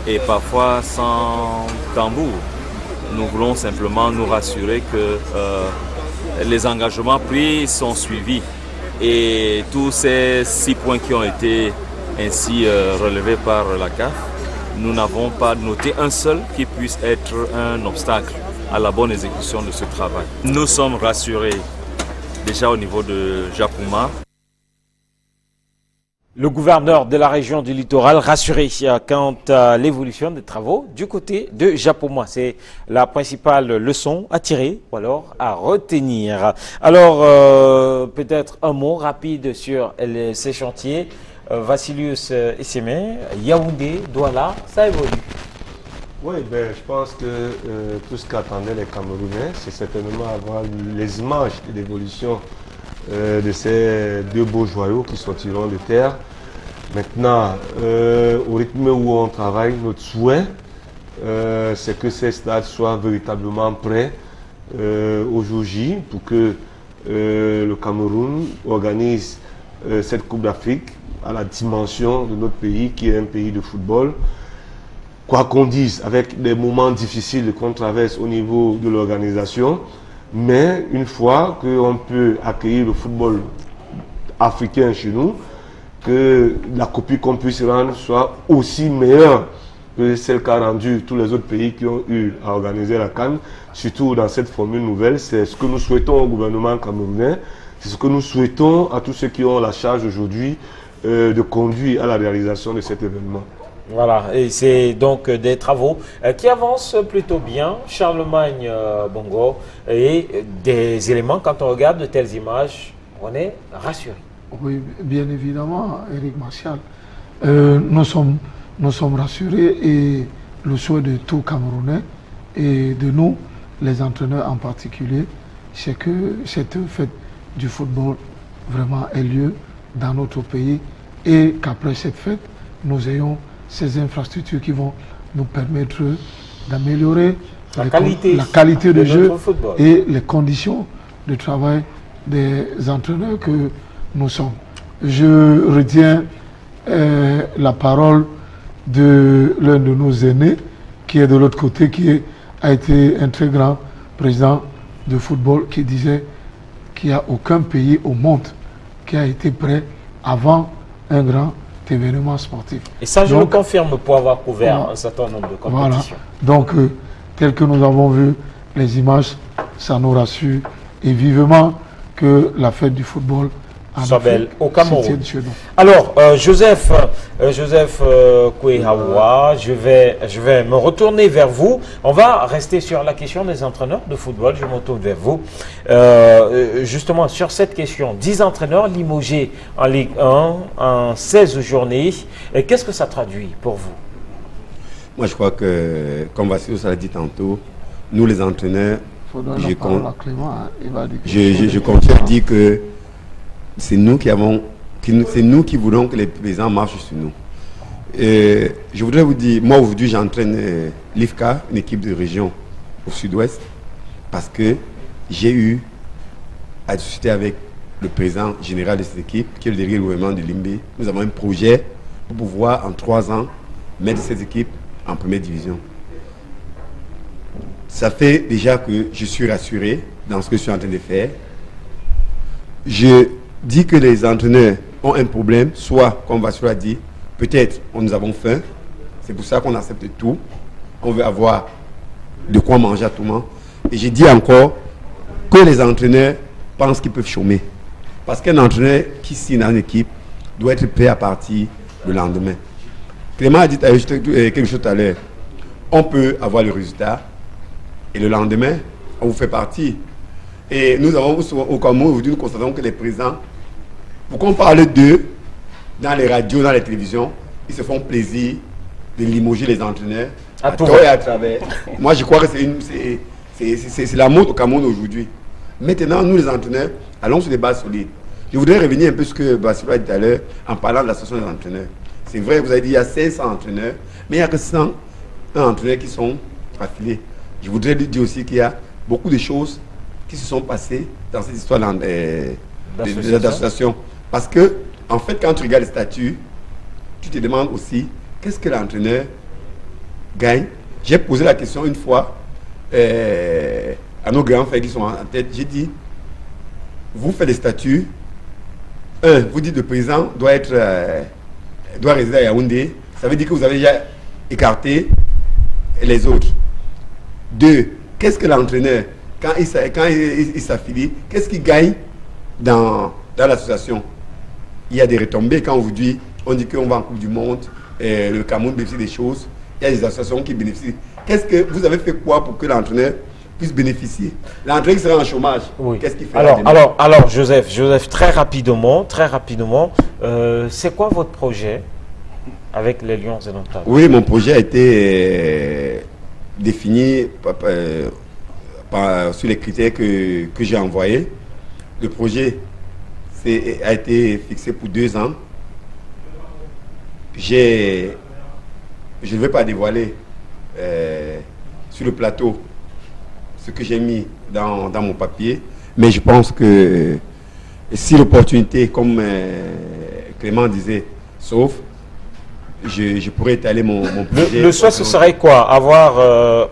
et parfois sans tambour. Nous voulons simplement nous rassurer que les engagements pris sont suivis et tous ces 6 points qui ont été ainsi relevés par la CAF, nous n'avons pas noté un seul qui puisse être un obstacle à la bonne exécution de ce travail. Nous sommes rassurés déjà au niveau de Japoma. Le gouverneur de la région du littoral rassuré quant à l'évolution des travaux du côté de Japoma. C'est la principale leçon à tirer ou alors à retenir. Alors, peut-être un mot rapide sur ces chantiers. Vassilius Esseme, Yaoundé, Douala, ça évolue. Oui, je pense que tout ce qu'attendaient les Camerounais, c'est certainement avoir les images de l'évolution de ces 2 beaux joyaux qui sortiront de terre. Maintenant, au rythme où on travaille, notre souhait, c'est que ces stades soient véritablement prêts au jour J pour que le Cameroun organise cette Coupe d'Afrique à la dimension de notre pays qui est un pays de football. Quoi qu'on dise, avec des moments difficiles qu'on traverse au niveau de l'organisation, mais une fois qu'on peut accueillir le football africain chez nous, que la copie qu'on puisse rendre soit aussi meilleure que celle qu'a rendue tous les autres pays qui ont eu à organiser la CAN, surtout dans cette formule nouvelle. C'est ce que nous souhaitons au gouvernement camerounais, c'est ce que nous souhaitons à tous ceux qui ont la charge aujourd'hui de conduire à la réalisation de cet événement. Voilà, et c'est donc des travaux qui avancent plutôt bien, Charlemagne Bongo, et des éléments, quand on regarde de telles images, on est rassuré. Oui, bien évidemment, Eric Martial. Nous sommes rassurés et le souhait de tout Camerounais et de nous, les entraîneurs en particulier, c'est que cette fête du football vraiment ait lieu dans notre pays et qu'après cette fête, nous ayons ces infrastructures qui vont nous permettre d'améliorer la qualité de jeu et les conditions de travail des entraîneurs que nous sommes. Je retiens la parole de l'un de nos aînés qui est de l'autre côté, qui a été un très grand président de football, qui disait qu'il n'y a aucun pays au monde qui a été prêt avant un grand événement sportif. Et ça, je le confirme pour avoir couvert un certain nombre de compétitions. Voilà. Donc, tel que nous avons vu les images, ça nous rassure et vivement que la fête du football soit belle au Cameroun. Alors, Joseph Kouéhawa, je vais me retourner vers vous. On va rester sur la question des entraîneurs de football. Je me tourne vers vous. Justement, sur cette question, 10 entraîneurs limogés en Ligue 1 en 16 journées. Qu'est-ce que ça traduit pour vous? Moi, je crois que, comme Vassilius l'a dit tantôt, nous les entraîneurs, donner la parole à Clément, hein. Il va dire je continue à dire que c'est nous c'est nous qui voulons que les paysans marchent sur nous. Je voudrais vous dire, moi aujourd'hui j'entraîne l'IFCA, une équipe de région au sud-ouest, parce que j'ai eu à discuter avec le président général de cette équipe, qui est le délégué du gouvernement de Limbé. Nous avons un projet pour pouvoir en 3 ans mettre cette équipe en première division. Ça fait déjà que je suis rassuré dans ce que je suis en train de faire. Je dis que les entraîneurs ont un problème, soit, comme Vassou a dit, peut-être nous avons faim, c'est pour ça qu'on accepte tout, on veut avoir de quoi manger à tout moment. Et j'ai dit encore que les entraîneurs pensent qu'ils peuvent chômer. Parce qu'un entraîneur qui signe dans une équipe doit être prêt à partir le lendemain. Clément a dit quelque chose tout à l'heure. On peut avoir le résultat et le lendemain, on vous fait partir. Et nous avons au Cameroun, aujourd'hui, nous constatons que les présidents, pour qu'on parle d'eux, dans les radios, dans les télévisions, ils se font plaisir de limoger les entraîneurs à tort et à travers. Moi, je crois que c'est la mode au Cameroun aujourd'hui. Maintenant, nous, les entraîneurs, allons sur des bases solides. Je voudrais revenir un peu sur ce que Bassirou a dit tout à l'heure en parlant de l'association des entraîneurs. C'est vrai, vous avez dit qu'il y a 500 entraîneurs, mais il n'y a que 100 entraîneurs qui sont affiliés. Je voudrais lui dire aussi qu'il y a beaucoup de choses qui se sont passées dans cette histoire d'association. Parce que, en fait, quand tu regardes les statuts, tu te demandes aussi qu'est-ce que l'entraîneur gagne. J'ai posé la question une fois à nos grands frères qui sont en tête. J'ai dit, vous faites les statuts. Vous dites le président doit résider à Yaoundé. Ça veut dire que vous avez déjà écarté les autres. 2, qu'est-ce que l'entraîneur, quand il s'affilie, qu'est-ce qu'il gagne dans l'association? Il y a des retombées quand aujourd'hui on dit qu'on va en Coupe du Monde, le Cameroun bénéficie des choses, il y a des associations qui bénéficient. Qu'est-ce que vous avez fait quoi pour que l'entraîneur puisse bénéficier? L'entraîneur qui sera en chômage, qu'est-ce qu'il fait? Alors Joseph, très rapidement, c'est quoi votre projet avec les Lions indomptables? Oui, mon projet a été défini sur les critères que j'ai envoyés. Le projet a été fixé pour 2 ans. Je ne vais pas dévoiler sur le plateau ce que j'ai mis dans mon papier, mais je pense que si l'opportunité, comme Clément disait, sauf, je pourrais étaler mon projet. Le choix, ce serait quoi? Avoir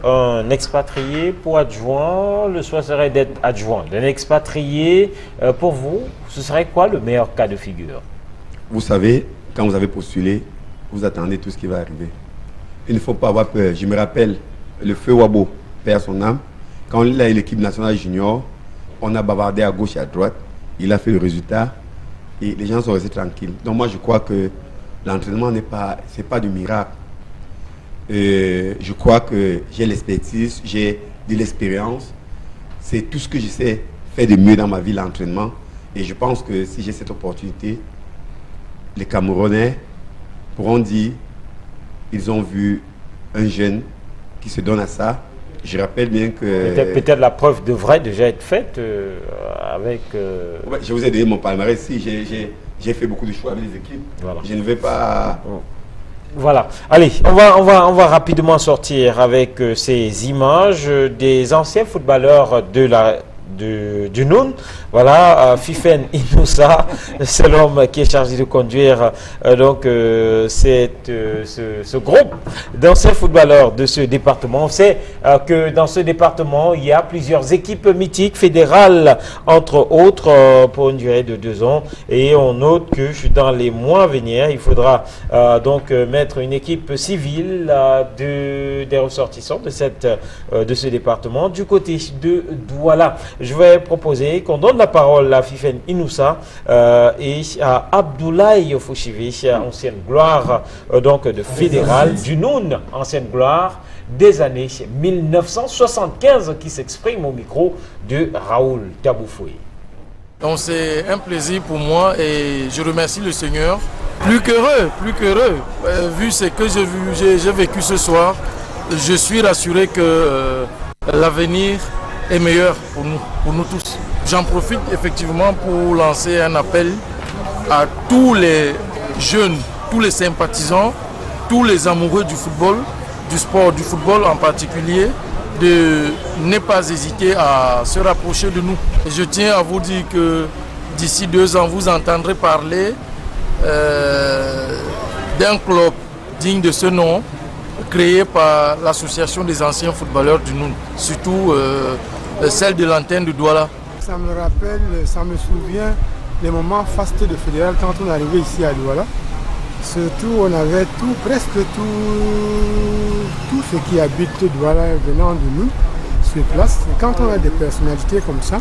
un expatrié pour adjoint? Le choix serait d'être adjoint d'un expatrié. Pour vous, ce serait quoi le meilleur cas de figure? Vous savez, quand vous avez postulé, vous attendez tout ce qui va arriver. Il ne faut pas avoir peur. Je me rappelle, le feu Wabo, perd son âme. Quand il a eu l'équipe nationale junior, on a bavardé à gauche et à droite. Il a fait le résultat et les gens sont restés tranquilles. Donc moi, je crois que l'entraînement c'est pas du miracle. Je crois que j'ai l'expertise, j'ai de l'expérience. C'est tout ce que je sais faire de mieux dans ma vie, l'entraînement. Et je pense que si j'ai cette opportunité, les Camerounais pourront dire ils ont vu un jeune qui se donne à ça. Je rappelle bien que... Peut-être la preuve devrait déjà être faite avec... Ouais, je vous ai donné mon palmarès. Si, j'ai fait beaucoup de choix avec les équipes. Voilà. Je ne vais pas... Voilà. Allez, on va rapidement sortir avec ces images des anciens footballeurs du Noun. Voilà, Fifen Inoussa, c'est l'homme qui est chargé de conduire ce groupe d'anciens footballeurs de ce département. On sait que dans ce département, il y a plusieurs équipes mythiques fédérales, entre autres, pour une durée de 2 ans. Et on note que dans les mois à venir, il faudra mettre une équipe civile des ressortissants de ce département du côté de Douala. Je vais proposer qu'on donne la parole à Fifen Inoussa et à Abdoulaye Fouchivi, ancienne gloire de fédéral du Noun, ancienne gloire des années 1975, qui s'exprime au micro de Raoul Taboufoué. Donc c'est un plaisir pour moi et je remercie le Seigneur. Plus qu'heureux. Vu ce que j'ai vécu ce soir, je suis rassuré que l'avenir est meilleur pour nous tous. J'en profite effectivement pour lancer un appel à tous les jeunes, tous les sympathisants, tous les amoureux du football, du sport, du football en particulier, de ne pas hésiter à se rapprocher de nous. Et je tiens à vous dire que d'ici 2 ans, vous entendrez parler d'un club digne de ce nom, créé par l'association des anciens footballeurs du Noun, surtout celle de l'antenne de Douala. Ça me rappelle, ça me souvient les moments fastes de fédéral quand on est arrivé ici à Douala. Surtout, on avait tout, presque tout ce qui habite Douala venant de nous sur place. Et quand on a des personnalités comme ça,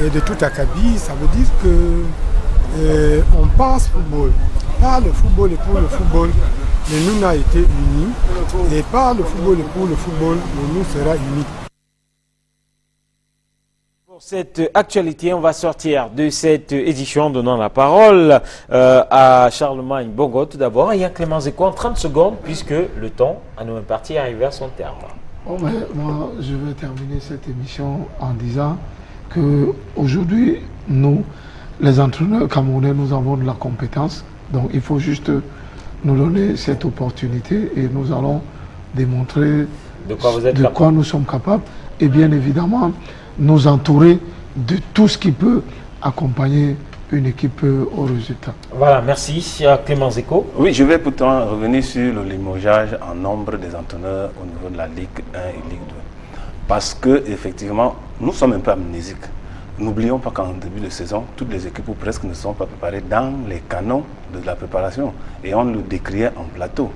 et de tout acabit, ça veut dire que on pense football. Par le football et pour le football, le Noun a été uni. Et par le football et pour le football, le Noun sera uni. Pour cette actualité, on va sortir de cette édition en donnant la parole à Charlemagne Bongo tout d'abord et à Clément Zeko en 30 secondes puisque le temps à nous imparti est arrivé à son terme. Oh, moi, je vais terminer cette émission en disant qu'aujourd'hui, nous, les entraîneurs camerounais, nous avons de la compétence. Donc il faut juste nous donner cette opportunité et nous allons démontrer de quoi nous sommes capables et bien évidemment nous entourer de tout ce qui peut accompagner une équipe au résultat. Voilà, merci Clément Zeko. Oui, je vais pourtant revenir sur le limogeage en nombre des entraîneurs au niveau de la Ligue 1 et Ligue 2. Parce que effectivement, nous sommes un peu amnésiques. N'oublions pas qu'en début de saison, toutes les équipes ou presque ne sont pas préparées dans les canons de la préparation. Et on le décriait en plateau.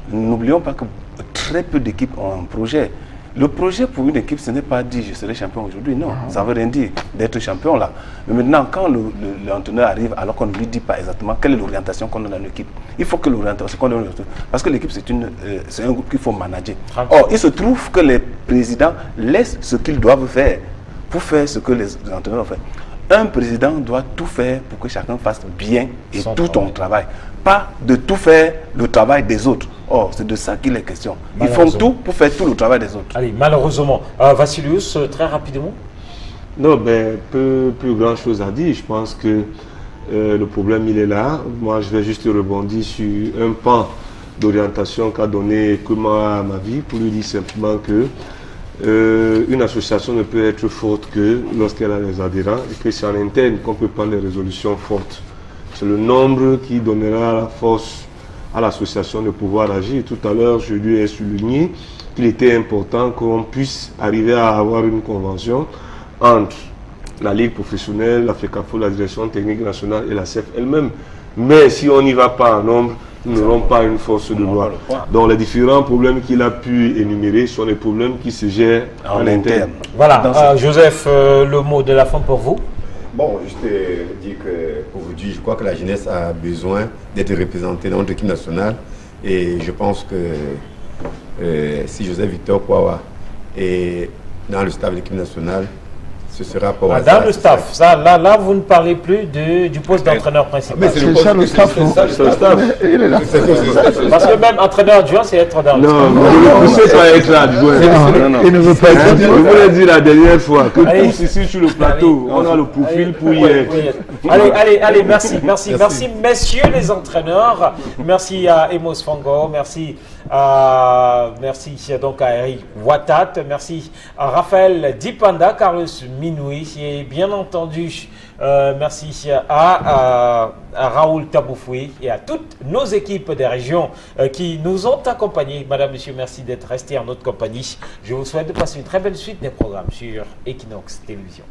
N'oublions pas que très peu d'équipes ont un projet. Le projet pour une équipe, ce n'est pas dit je serai champion aujourd'hui. Non, ça ne veut rien dire d'être champion là. Mais maintenant, quand l'entraîneur arrive, alors qu'on ne lui dit pas exactement quelle est l'orientation qu'on donne à l'équipe, il faut que l'orientation qu'on donne, parce que l'équipe c'est un groupe qu'il faut manager. Or, il se trouve que les présidents laissent ce qu'ils doivent faire pour faire ce que les entraîneurs ont fait. Un président doit tout faire pour que chacun fasse bien et tout ton travail. Pas de tout faire le travail des autres. Or, c'est de ça qu'il est question. Ils font tout pour faire tout le travail des autres. Allez, malheureusement. Vassilius, très rapidement. Non, ben, plus grand chose à dire. Je pense que le problème, il est là. Moi, je vais juste rebondir sur un pan d'orientation qu'a donné Kuma à ma vie pour lui dire simplement que une association ne peut être forte que lorsqu'elle a des adhérents et que c'est en interne qu'on peut prendre des résolutions fortes. C'est le nombre qui donnera la force à l'association de pouvoir agir. Tout à l'heure, je lui ai souligné qu'il était important qu'on puisse arriver à avoir une convention entre la Ligue professionnelle, la FECAFO, la Direction technique nationale et la CEF elle-même. Mais si on n'y va pas en nombre, nous n'aurons pas une force de loi. Donc les différents problèmes qu'il a pu énumérer sont des problèmes qui se gèrent en interne. Voilà, Joseph, le mot de la fin pour vous. Bon, je te dis qu'aujourd'hui, je crois que la jeunesse a besoin d'être représentée dans notre équipe nationale. Et je pense que si Joseph Victor Kouawa est dans le staff de l'équipe nationale, ce sera pour dans le staff, ça, là, vous ne parlez plus du poste d'entraîneur principal. Mais c'est ça le staff. Il est là. Parce que même entraîneur adjoint, c'est être dans le staff. Non, vous ne poussez pas être adjoint. Il ne veut pas être adjoint. Je vous l'ai dit la dernière fois, que tous ici sur le plateau, on a le profil pour y être. Allez, merci, messieurs les entraîneurs. Merci à Emos Fango, merci donc à Eric Watat, merci à Raphaël Dipanda, Carlos Minoui et bien entendu merci à Raoul Taboufoui et à toutes nos équipes des régions qui nous ont accompagnés. Madame, monsieur, merci d'être restés en notre compagnie. Je vous souhaite de passer une très belle suite des programmes sur Equinox Télévision.